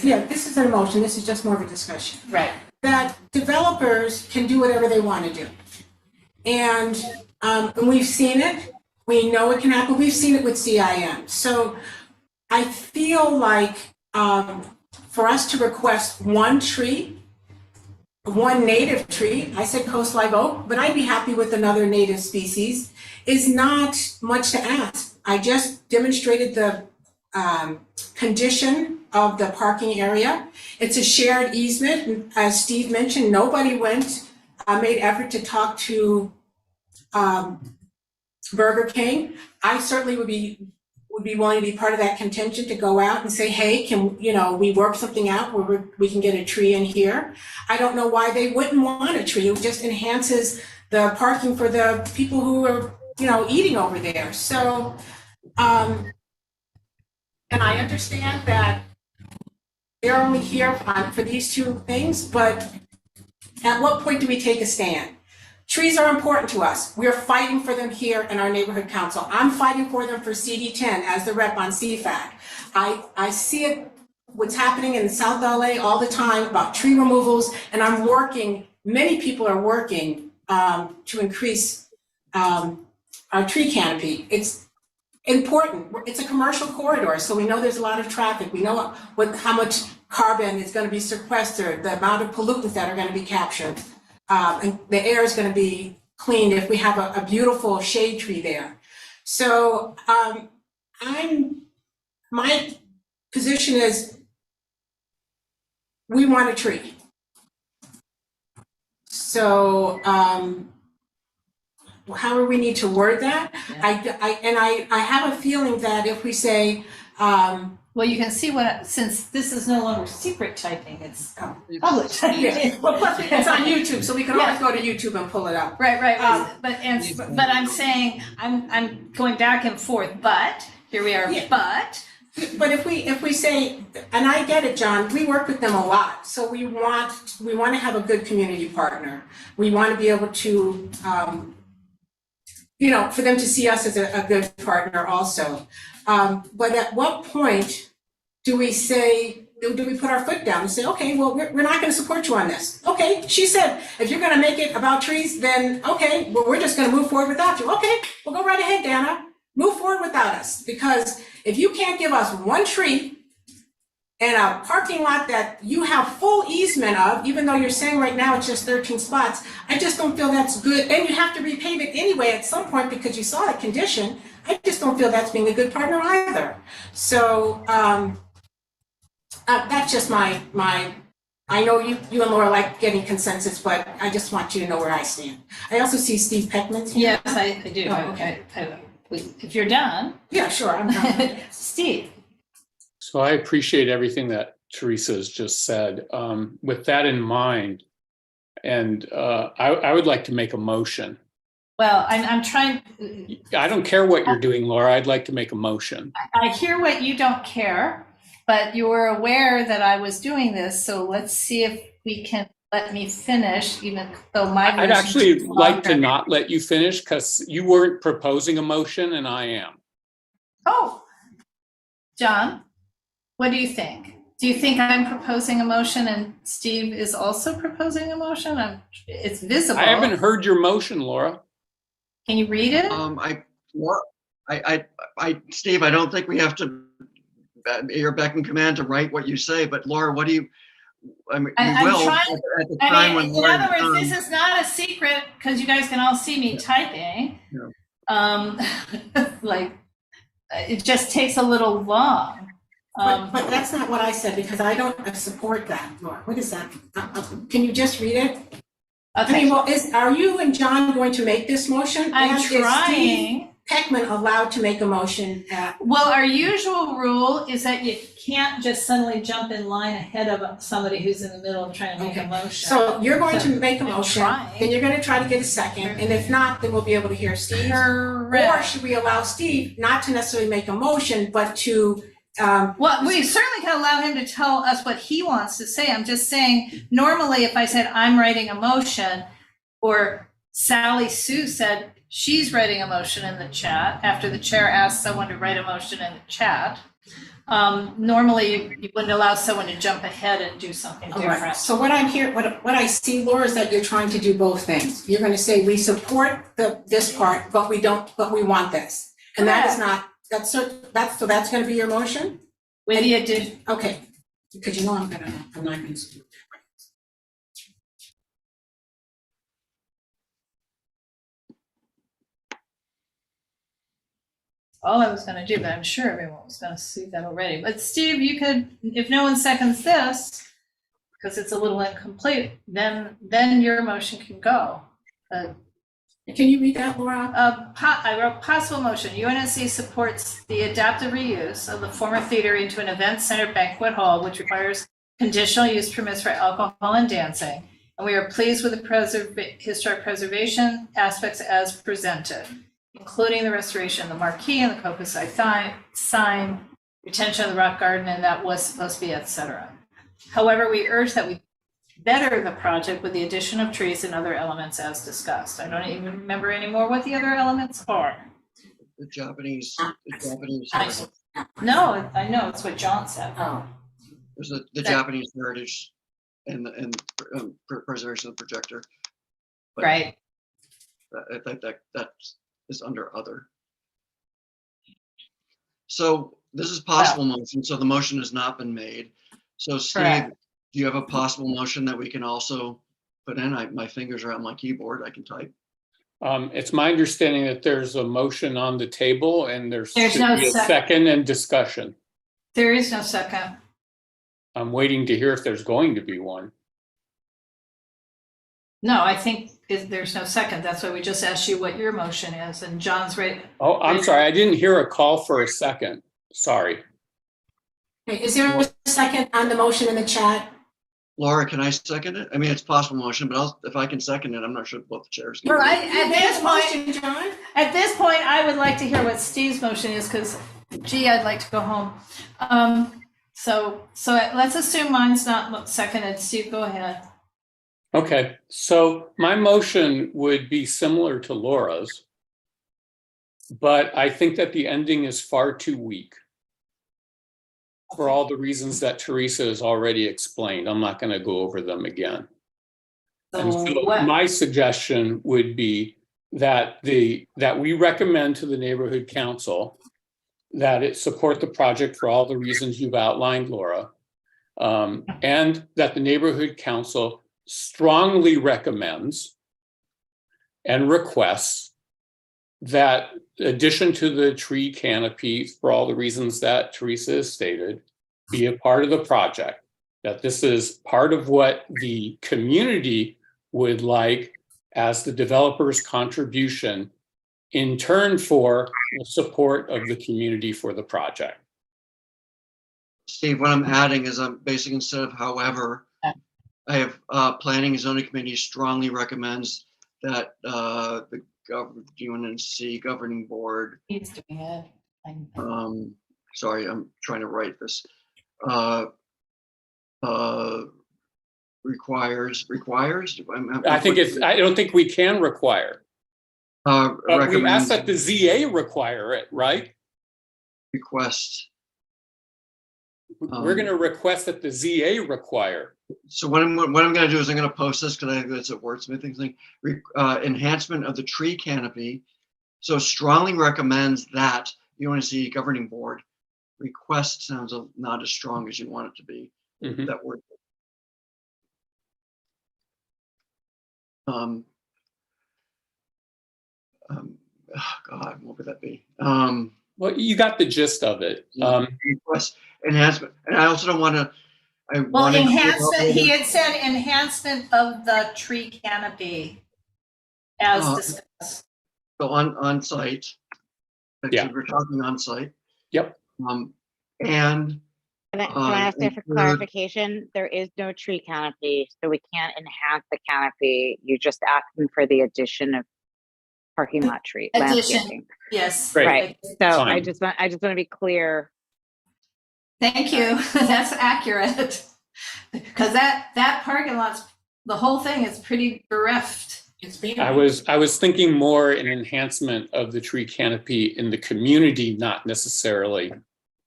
yeah, this is an emotion, this is just more of a discussion, Right. that developers can do whatever they want to do. And we've seen it, we know it can happen, we've seen it with CIM. So I feel like for us to request one native tree, I said coast live oak, but I'd be happy with another native species, is not much to ask. I just demonstrated the condition of the parking area. It's a shared easement. As Steve mentioned, nobody made effort to talk to Burger King. I certainly would be willing to be part of that contention, to go out and say, hey, can we work something out where we can get a tree in here? I don't know why they wouldn't want a tree. It just enhances the parking for the people who are eating over there. So and I understand that they're only here for these 2 things, but at what point do we take a stand? Trees are important to us. We're fighting for them here in our neighborhood council. I'm fighting for them for CD10 as the rep on CFAC. I see it, what's happening in South LA all the time about tree removals, and many people are working to increase our tree canopy. It's important. It's a commercial corridor, so we know there's a lot of traffic. We know how much carbon is going to be sequestered, the amount of pollutants that are going to be captured. And the air is going to be cleaned if we have a beautiful shade tree there. So my position is, we want a tree. So however we need to word that, yeah. I have a feeling that if we say, well, you can see since this is no longer secret typing, it's public typing. Yeah. Well, plus it's on YouTube, so we can always go to YouTube and pull it up. Right. But I'm saying, I'm going back and forth, but here we are, yeah. But if we say, and I get it, John, we work with them a lot, so we want to have a good community partner. We want to be able to, for them to see us as a good partner also. But at what point do we put our foot down and say, okay, well, we're not going to support you on this. Okay, she said, if you're going to make it about trees, then okay, well, we're just going to move forward without you. Okay, well, go right ahead, Dana. Move forward without us. Because if you can't give us one tree and a parking lot that you have full easement of, even though you're saying right now it's just 13 spots, I just don't feel that's good. And you have to repave it anyway at some point because you saw the condition. I just don't feel that's being a good partner either. So that's just my. I know you and Laura like getting consensus, but I just want you to know where I stand. I also see Steve Peckman's here. Yes, I do. Oh, okay. If you're done. Yeah, sure, I'm done. Steve. So I appreciate everything that Teresa's just said. With that in mind, and I would like to make a motion. Well, I'm trying. I don't care what you're doing, Laura. I'd like to make a motion. I hear what you don't care, but you were aware that I was doing this. So let's see if we can let me finish, even though my. I'd actually like to not let you finish because you weren't proposing a motion and I am. Oh, John, what do you think? Do you think I'm proposing a motion and Steve is also proposing a motion? It's visible. I haven't heard your motion, Laura. Can you read it? Steve, I don't think we have to, your beck and command to write what you say, but Laura, what do you, I mean, I'm will trying, at the time when in other words, this is not a secret because you guys can all see me typing. Yeah. Like, it just takes a little long. But that's not what I said, because I don't support that, Laura. What is that? Can you just read it? I mean, well, are you and John going to make this motion? I'm And is trying. Steve Peckman allowed to make a motion at? Well, our usual rule is that you can't just suddenly jump in line ahead of somebody who's in the middle of trying to make a motion. So you're going to make a I'm motion, trying. then you're gonna try to get a second, and if not, then we'll be able to hear Steve. Or Correct. should we allow Steve not to necessarily make a motion, but to, Well, we certainly can allow him to tell us what he wants to say. I'm just saying, normally if I said I'm writing a motion, or Sally Sue said she's writing a motion in the chat after the chair asked someone to write a motion in the chat. Normally you wouldn't allow someone to jump ahead and do something all right. different. So what I see, Laura, is that you're trying to do both things. You're gonna say, we support this part, but we want this. And that is not, so that's gonna be your motion? With the addition. Okay, because you know I'm not gonna do it. All I was gonna do, but I'm sure everyone was gonna see that already. But Steve, you could, if no one seconds this, because it's a little incomplete, then your motion can go. Can you read that, Laura? I wrote possible motion. UNNC supports the adaptive reuse of the former theater into an event center banquet hall, which requires conditional use permits for alcohol and dancing. And we are pleased with the historic preservation aspects as presented, including the restoration of the marquee and the Kokosai sign, retention of the rock garden, and that was supposed to be, etc. However, we urge that we better the project with the addition of trees and other elements as discussed. I don't even remember anymore what the other elements are. The Japanese. No, I know, it's what John said. Oh. There's the Japanese heritage and preservation of the projector. But right. I think that is under other. So this is possible motion. So the motion has not been made. So Steve, Correct. do you have a possible motion that we can also put in? My fingers are on my keyboard. I can type. It's my understanding that there's a motion on the table and there's should no be a second and discussion. There is no second. I'm waiting to hear if there's going to be one. No, I think there's no second. That's why we just asked you what your motion is, and John's right. Oh, I'm sorry. I didn't hear a call for a second. Sorry. Okay, is there a second on the motion in the chat? Laura, can I second it? I mean, it's a possible motion, but if I can second it, I'm not sure what the chairs. Well, at this point, I would like to hear what Steve's motion is, because, gee, I'd like to go home. So let's assume mine's not seconded. Steve, go ahead. Okay, so my motion would be similar to Laura's, but I think that the ending is far too weak for all the reasons that Teresa has already explained. I'm not going to go over them again. And so my suggestion would be that we recommend to the neighborhood council that it support the project for all the reasons you've outlined, Laura, and that the neighborhood council strongly recommends and requests that addition to the tree canopy, for all the reasons that Teresa has stated, be a part of the project, that this is part of what the community would like as the developer's contribution in turn for the support of the community for the project. Steve, what I'm adding is I'm basically, instead of however, I have planning and zoning committee strongly recommends that the UNNC governing board. He's doing it. Sorry, I'm trying to write this. Requires. I don't think we can require. We asked that the ZA require it, right? Request. We're going to request that the ZA require. So what I'm going to do is I'm going to post this because I think that's a wordsmithing thing. Enhancement of the tree canopy. So strongly recommends that UNNC governing board. Request sounds not as strong as you want it to be. Mm-hmm. That word. Oh God, what would that be? Well, you got the gist of it. Request enhancement, and I also don't want to. Well, enhancement, he had said enhancement of the tree canopy as discussed. So on site. Yeah. We're talking on site. Yep. And Can I ask you for include- clarification? There is no tree canopy, so we can't enhance the canopy. You're just asking for the addition of parking lot tree landscaping. Yes. Great. Right. So Fine. I just want to be clear. Thank you. That's accurate. Because that parking lot's, the whole thing is pretty bereft. It's being. I was thinking more an enhancement of the tree canopy in the community, not necessarily.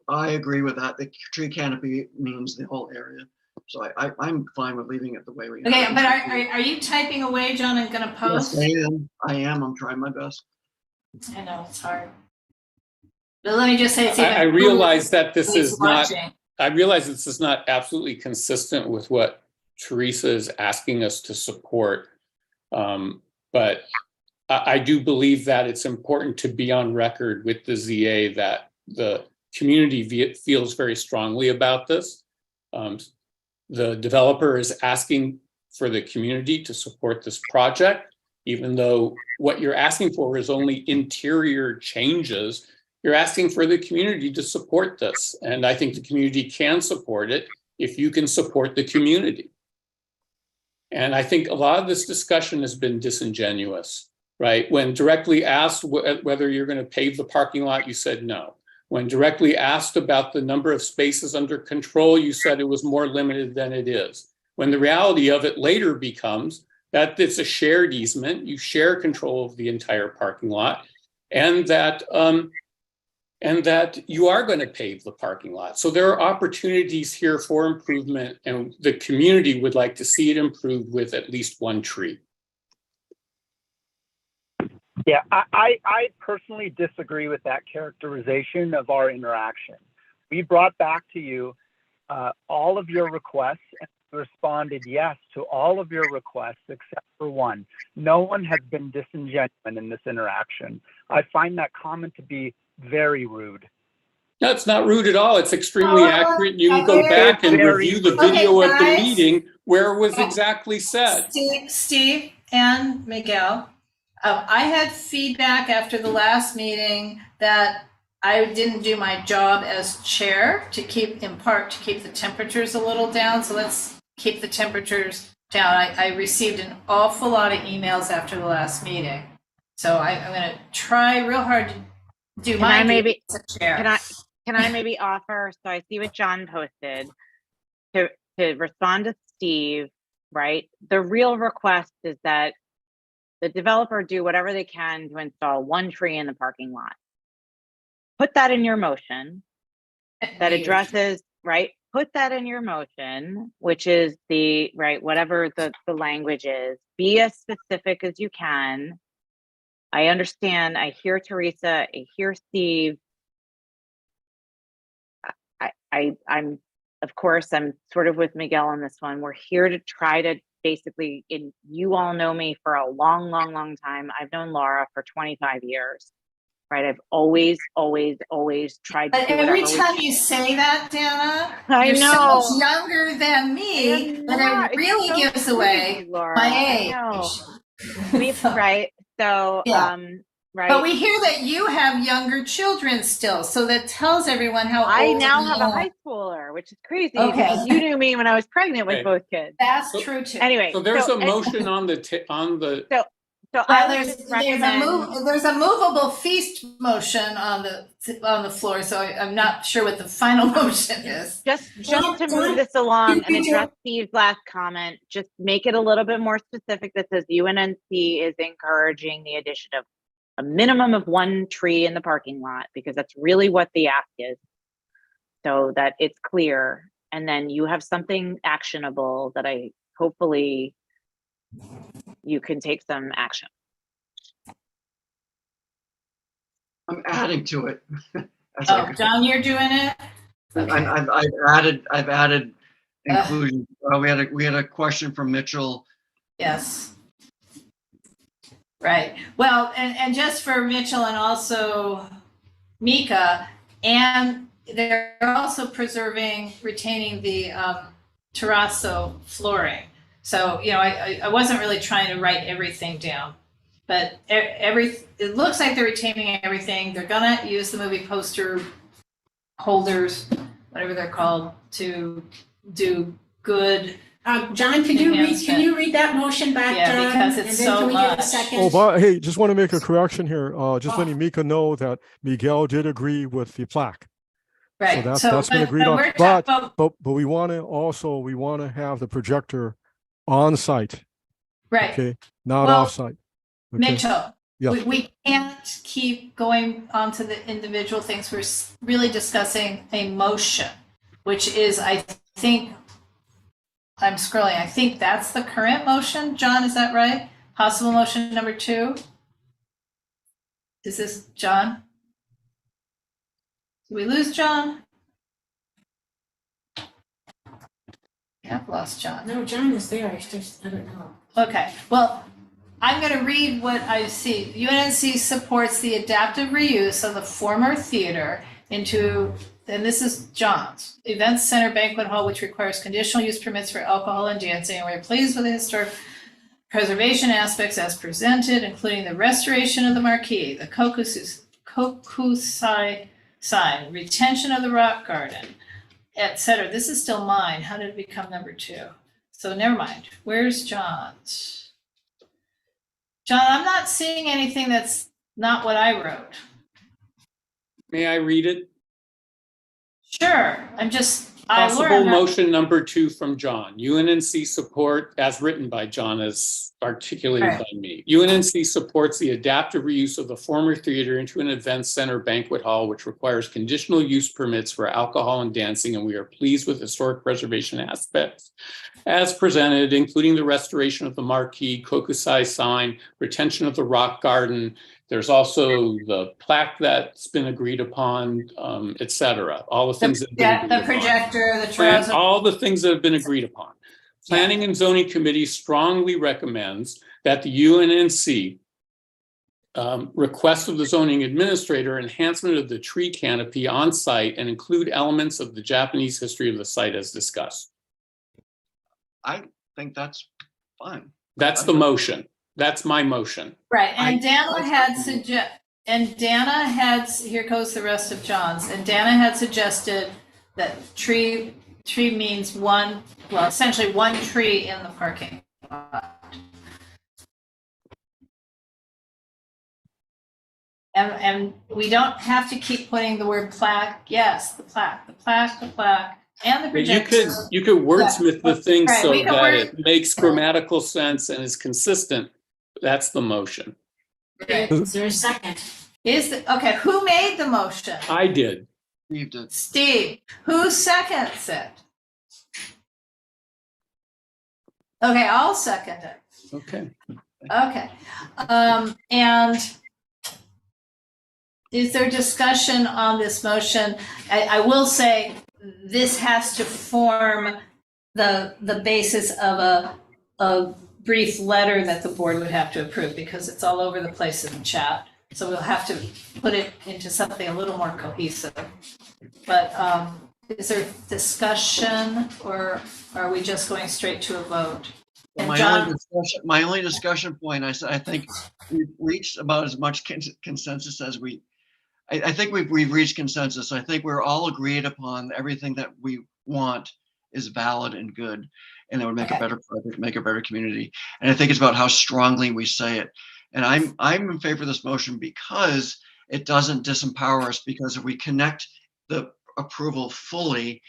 I agree with that. The tree canopy means the whole area. So I'm fine with leaving it the way we have. Okay, it. but are you typing away, John, and gonna post? Yes, I am. I'm trying my best. I know, it's hard. But let me just say, I realize that this who's is not. watching. I realize this is not absolutely consistent with what Teresa is asking us to support. But I do believe that it's important to be on record with the ZA that the community feels very strongly about this. The developer is asking for the community to support this project, even though what you're asking for is only interior changes. You're asking for the community to support this. And I think the community can support it if you can support the community. And I think a lot of this discussion has been disingenuous, right? When directly asked whether you're going to pave the parking lot, you said no. When directly asked about the number of spaces under control, you said it was more limited than it is. When the reality of it later becomes that it's a shared easement, you share control of the entire parking lot, and that you are going to pave the parking lot. So there are opportunities here for improvement, and the community would like to see it improved with at least one tree. Yeah, I personally disagree with that characterization of our interaction. We brought back to you all of your requests, and you responded yes to all of your requests except for one. No one has been disingenuous in this interaction. I find that comment to be very rude. No, it's not rude at all. It's extremely accurate. You can go back and review the Okay, video of the guys. meeting where it was exactly said. Steve and Miguel, I had feedback after the last meeting that I didn't do my job as chair to keep the temperatures a little down. So let's keep the temperatures down. I received an awful lot of emails after the last meeting. So I'm going to try real hard to do my duty as a chair. Can I maybe offer, so I see what John posted, to respond to Steve, right? The real request is that the developer do whatever they can to install one tree in the parking lot. Put that in your motion that addresses, right? Put that in your motion, which is the, right, whatever the language is. Be as specific as you can. I understand. I hear Teresa. I hear Steve. I'm, of course, I'm sort of with Miguel on this one. We're here to try to basically, you all know me for a long, long, long time. I've known Laura for 25 years, right? I've always tried to do But every whatever time you say that, Dana, I you're know. so much younger than me, am that not. it really It's so gives away crazy, Laura. my I age. know. Right. So, Yeah. right. But we hear that you have younger children still, so that tells everyone how I old now you have a are. high schooler, which is crazy Okay. because you knew me when I was pregnant with Okay. both kids. That's true too. Anyway, So there's a motion on the, So Well, I would there's just recommend. there's a movable feast motion on the floor, so I'm not sure what the final motion is. Just to move this along and address Steve's last comment, just make it a little bit more specific that says UNNC is encouraging the addition of a minimum of one tree in the parking lot, because that's really what the ask is, so that it's clear. And then you have something actionable that hopefully you can take some action. I'm adding to it. Oh, John, you're doing it? Okay. I've added inclusion. We had a question from Mitchell. Yes. Right. Well, and just for Mitchell and also mica, and they're also retaining the terrazzo flooring. So, I wasn't really trying to write everything down, but it looks like they're retaining everything. They're gonna use the movie poster holders, whatever they're called, to do good. John, can you read that motion back, Yeah, John? because it's And then so can we get a much. second? Oh, but hey, just want to make a correction here. Just letting Mika know that Miguel did agree with the plaque. Right. So that's been but agreed on. we're But talking- we want to have the projector on site. right. Okay, not Well, off site. Okay. Mitchell, Yeah. we can't keep going on to the individual things. We're really discussing a motion, which is, I think, I'm scrolling. I think that's the current motion. John, is that right? Possible motion number 2? Is this John? Did we lose John? Yeah, I've lost John. No, John is there. It's just, I don't know. Okay, well, I'm going to read what I see. UNNC supports the adaptive reuse of the former theater into, and this is John's, Event Center Banquet Hall, which requires conditional use permits for alcohol and dancing. And we're pleased with the historic preservation aspects as presented, including the restoration of the marquee, the kokusai sign, retention of the rock garden, etc. This is still mine. How did it become number 2? So never mind. Where's John's? John, I'm not seeing anything that's not what I wrote. May I read it? Sure. Possible motion number 2 from John. UNNC support, as written by John, as articulated Right. by me. UNNC supports the adaptive reuse of the former theater into an event center banquet hall, which requires conditional use permits for alcohol and dancing, and we are pleased with historic preservation aspects as presented, including the restoration of the marquee, kokusai sign, retention of the rock garden. There's also the plaque that's been agreed upon, et cetera. All the things that have been agreed the projector, the upon. terrazzo. All the things that have been agreed upon. Planning and Zoning Committee strongly recommends that the UNNC request of the zoning administrator enhancement of the tree canopy on site and include elements of the Japanese history of the site as discussed. I think that's fine. That's the motion. That's my motion. Right, and Dana had here goes the rest of John's, and Dana had suggested that tree means essentially one tree in the parking lot. And we don't have to keep putting the word plaque. Yes, the plaque, and the projector. You could wordsmith the thing Right, so we can that it makes grammatical sense and is consistent. That's the motion. Is there a second? Okay, who made the motion? I did. Steve did. Steve. Who seconds it? Okay, I'll second it. Okay. Okay. And is there discussion on this motion? I will say this has to form the basis of a brief letter that the board would have to approve, because it's all over the place in the chat. So we'll have to put it into something a little more cohesive. But is there discussion, or are we just going straight to a vote? And My only discussion point, I think we've reached about as much consensus as I think we've reached consensus. I think we're all agreed upon everything that we want is valid and good, and it would make a better project, make a better community. And I think it's about how strongly we say it. And I'm in favor of this motion because it doesn't disempower us, because if we connect the approval fully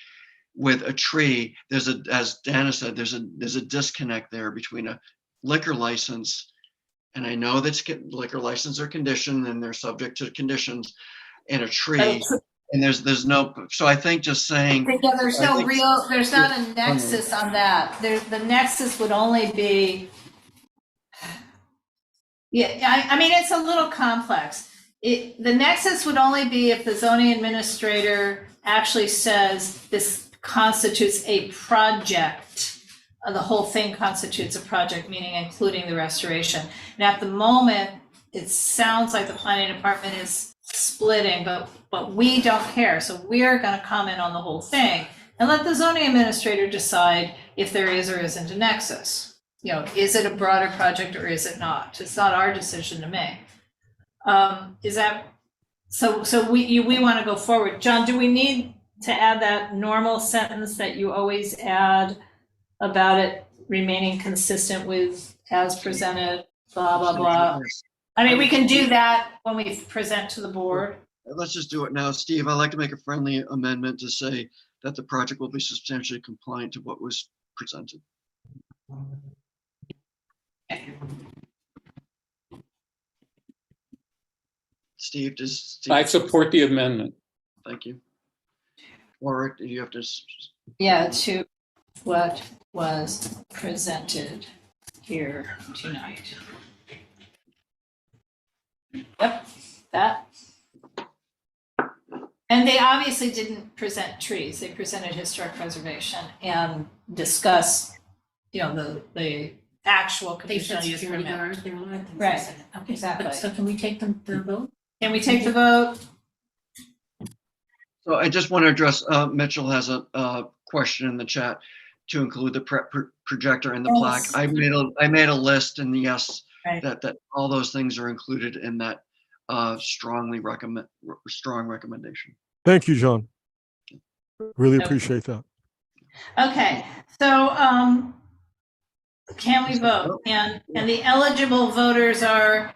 with a tree, as Dana said, there's a disconnect there between a liquor license, and I know that liquor licenses are conditioned and they're subject to conditions, and a tree. And there's no, so I think just saying. Yeah, there's not a nexus on that. The nexus would only be, I mean, it's a little complex. The nexus would only be if the zoning administrator actually says this constitutes a project. The whole thing constitutes a project, meaning including the restoration. And at the moment, it sounds like the planning department is splitting, but we don't care. So we're gonna comment on the whole thing and let the zoning administrator decide if there is or isn't a nexus. You know, is it a broader project or is it not? It's not our decision to make. Is that, so we want to go forward. John, do we need to add that normal sentence that you always add about it remaining consistent with as presented, blah, blah, blah? I mean, we can do that when we present to the board. Let's just do it now. Steve, I'd like to make a friendly amendment to say that the project will be substantially compliant to what was presented. Steve, I support the amendment. Thank you. Warwick, do you have to? Yeah, to what was presented here tonight. Yep, that. And they obviously didn't present trees. They presented historic preservation and discuss, you know, the actual They said conditional use security permit. guards, there were a lot of things. Right, they said. Okay, exactly. So can we take them to the vote? Can we take the vote? So I just want to address, Mitchell has a question in the chat to include the projector and the plaque. Yes. I made a list, and yes, Right. that all those things are included in that strong recommendation. Thank you, John. Really Nope. appreciate that. Okay, so can we vote? And the eligible voters are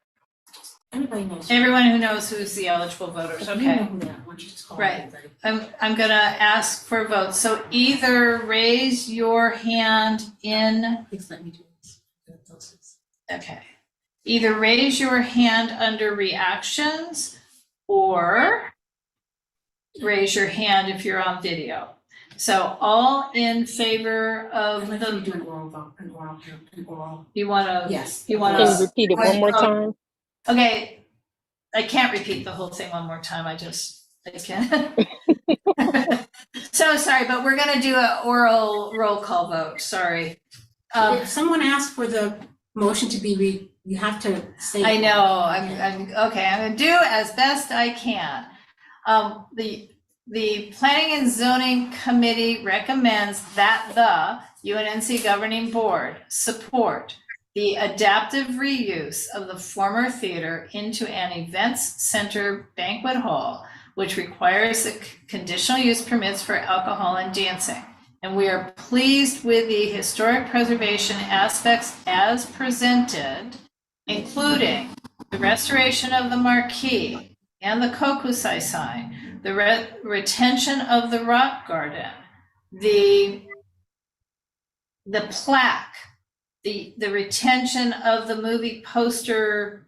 Everybody knows. everyone who knows who's the eligible voters, But you know okay? who they are. Why don't you just call Right. everybody? I'm gonna ask for votes. So either raise your hand in, Please let me do this. okay. Either raise your hand under reactions or raise your hand if you're on video. So all in favor of I'd like to do the, an oral vote, an oral. you wanna? Yes. You Can you wanna? repeat it one more time? Okay, I can't repeat the whole thing one more time, I can. So sorry, but we're gonna do an oral roll call vote, sorry. If someone asks for the motion to be you have to say. I know, I'm gonna do as best I can. The Planning and Zoning Committee recommends that the UNNC Governing Board support the adaptive reuse of the former theater into an events center banquet hall, which requires the conditional use permits for alcohol and dancing. And we are pleased with the historic preservation aspects as presented, including the restoration of the marquee and the kokusai sign, the retention of the rock garden, the plaque, the retention of the movie poster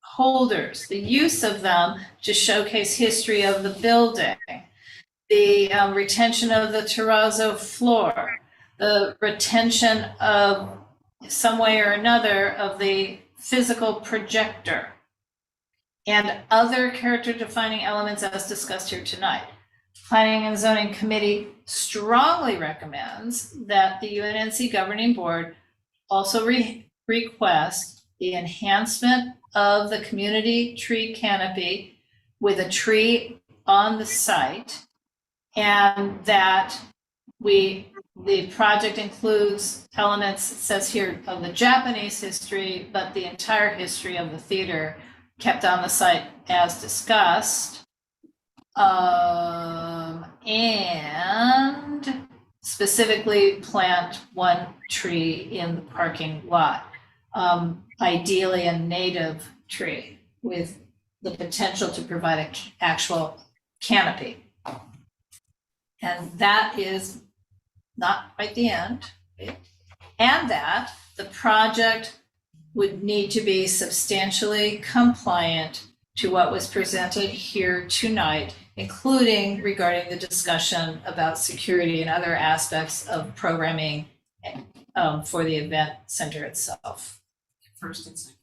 holders, the use of them to showcase history of the building, the retention of the terrazzo floor, the retention of some way or another of the physical projector, and other character defining elements as discussed here tonight. Planning and Zoning Committee strongly recommends that the UNNC Governing Board also request the enhancement of the community tree canopy with a tree on the site, and that the project includes elements, it says here, of the Japanese history, but the entire history of the theater kept on the site as discussed. And specifically plant one tree in the parking lot, ideally a native tree with the potential to provide an actual canopy. And that is not quite the end. And that the project would need to be substantially compliant to what was presented here tonight, including regarding the discussion about security and other aspects of programming for the event center itself. First and second.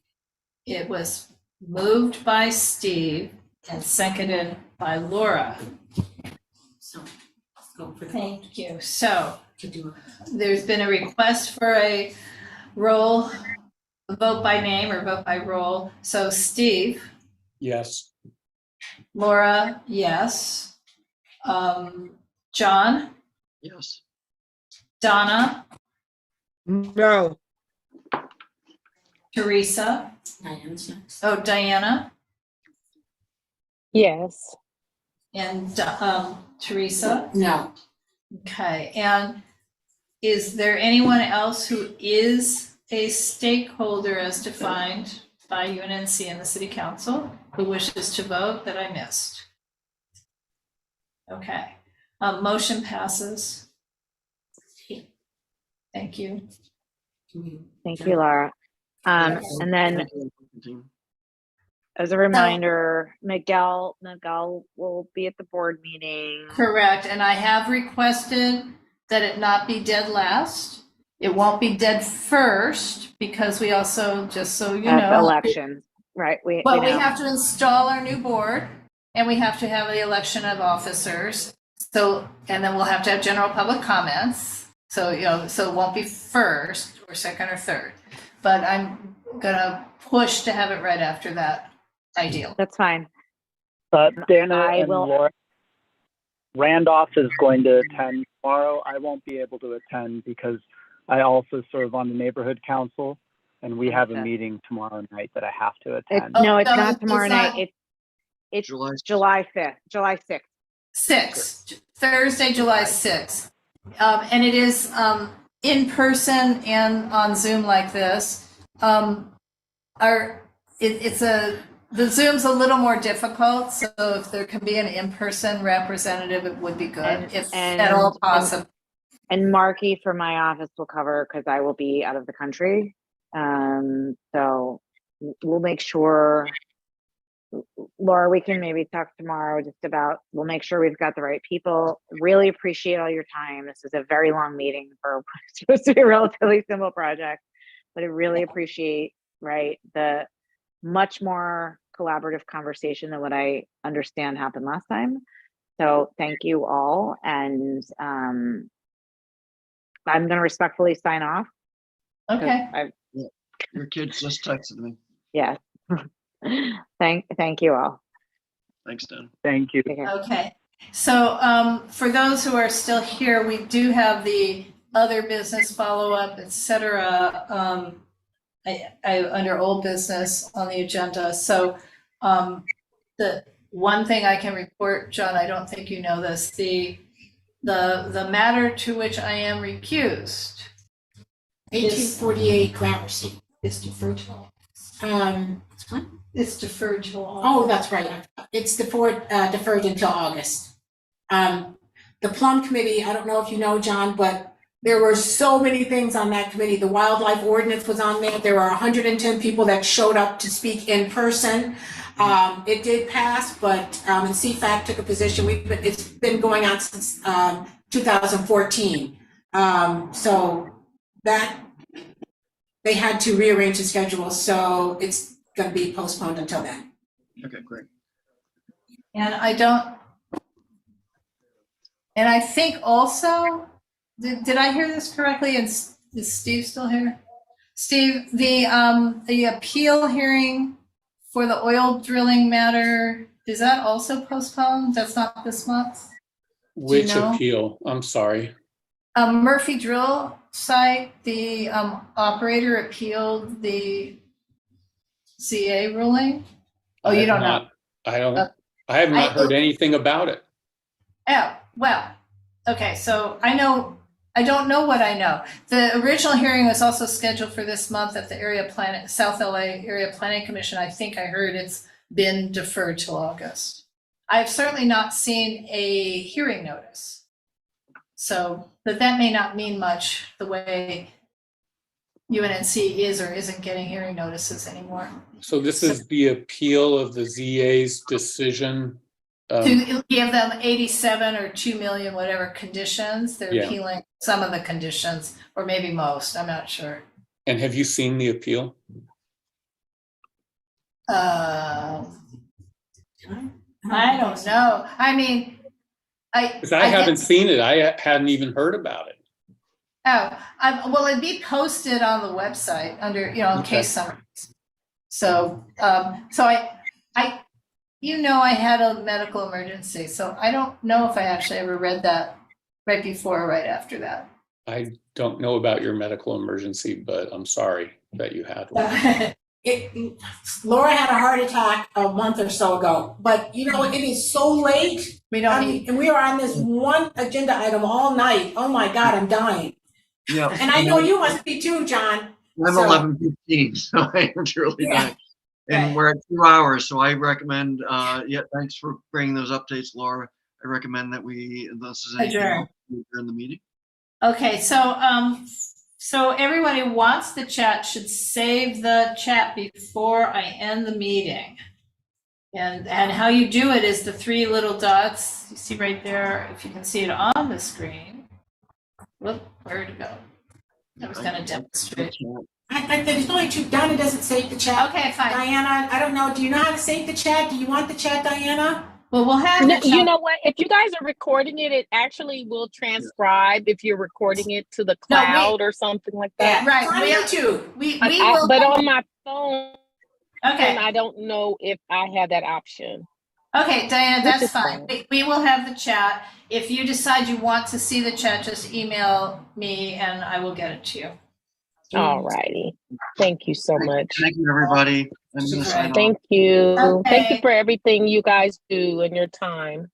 It was moved by Steve and seconded by Laura. So let's go for the vote Thank you. So to do there's been a request for a roll, a vote by name or vote by roll. So Steve, Yes. Laura, yes. John, Yes. Donna, No, Teresa, Diane's next. oh, Diana, Yes. and Teresa. No. Okay, and is there anyone else who is a stakeholder as defined by UNNC and the city council who wishes to vote that I missed? Okay, motion passes. Thank you. Thank you, Laura. And then as a reminder, Miguel will be at the board meeting. Correct, and I have requested that it not be dead last. It won't be dead first because we also, just so you Have know. elections, right? But we have to install our new board and we have to have the election of officers. So, and then we'll have to have general public comments. So, you know, so it won't be first or second or third, but I'm gonna push to have it right after that. Ideal. That's fine. Dana I and will- Laura, Randolph is going to attend tomorrow. I won't be able to attend because I also serve on the neighborhood council, and we have a Okay. meeting tomorrow night that I have to attend. No, it's no, not it's tomorrow not. night. It's July. July 5th, July 6th. 6th, Thursday, July 6th. And it is in person and on Zoom like this. The Zoom's a little more difficult, so if there can be an in-person representative, it would be good, if at all possible. And Marky from my office will cover because I will be out of the country. So we'll make sure, Laura, we can maybe talk tomorrow just about, we'll make sure we've got the right people. Really appreciate all your time. This is a very long meeting for supposed to be a relatively simple project, but I really appreciate, right, the much more collaborative conversation than what I understand happened last time. So thank you all. And I'm going to respectfully sign off. Okay. Your kids just texted me. Yes. Thank you all. Thanks, Dan. Thank you. Okay. So for those who are still here, we do have the other business follow-up, et cetera, under old business on the agenda. So the one thing I can report, John, I don't think you know this, the matter to which I am recused. 1848 Gramercy. It's deferred to. What? It's deferred to. Oh, that's right. It's deferred until August. The Plum Committee, I don't know if you know, John, but there were so many things on that committee. The wildlife ordinance was on there. There were 110 people that showed up to speak in person. It did pass, but and CFAC took a position. It's been going on since 2014. So that they had to rearrange the schedule, so it's going to be postponed until then. Okay, great. And I think also, did I hear this correctly? And is Steve still here? Steve, the appeal hearing for the oil drilling matter, is that also postponed? That's not this month? Which know? appeal? I'm sorry. Murphy Drill Site, the operator appealed the ZA ruling? Oh, you don't know? I have not heard anything about it. Oh, well, okay, so I don't know what I know. The original hearing was also scheduled for this month at the South LA Area Planning Commission. I think I heard it's been deferred till August. I've certainly not seen a hearing notice. So, but that may not mean much the way UNNC is or isn't getting hearing notices anymore. So this is the appeal of the ZA's decision. To give them 87 or 2 million, whatever conditions, they're Yeah. appealing some of the conditions, or maybe most, I'm not sure. And have you seen the appeal? I don't know. I mean, Because I haven't seen it. I hadn't even heard about it. Well, it'd be posted on the website under, in case summaries. So, You know, I had a medical emergency, so I don't know if I actually ever read that right before or right after that. I don't know about your medical emergency, but I'm sorry that you had one. Laura had a heart attack a month or so ago, but you know, it is so late. We don't need, And we are on this one agenda item all night. Oh my God, I'm dying. Yeah. And I know you must be too, John. I'm So- 11:15, so I am truly Yeah. dying. And we're at 2 hours, so I recommend, thanks for bringing those updates, Laura. I recommend that this is anything Adjourn. else during the meeting. okay, so everyone who wants the chat should save the chat before I end the meeting. And how you do it is the three little dots you see right there, if you can see it on the screen. Whoop, where'd it go? I was gonna demonstrate. There's only two. Donna doesn't save the chat. Okay, fine. Diana, I don't know. Do you know how to save the chat? Do you want the chat, Diana? Well, we'll have No, the you chat. know what? If you guys are recording it, it actually will transcribe if you're recording it to the No, we- cloud or something like that. Right, On we- YouTube. We I- will. but on my phone, Okay. I don't know if I have that option. Okay, Diana, Which that's is fine. fine. We will have the chat. If you decide you want to see the chat, just email me and I will get it to you. All righty. Thank you so much. Thank you, everybody. I'm gonna sign off. Thank you. Thank you Okay. for everything you guys do and your time.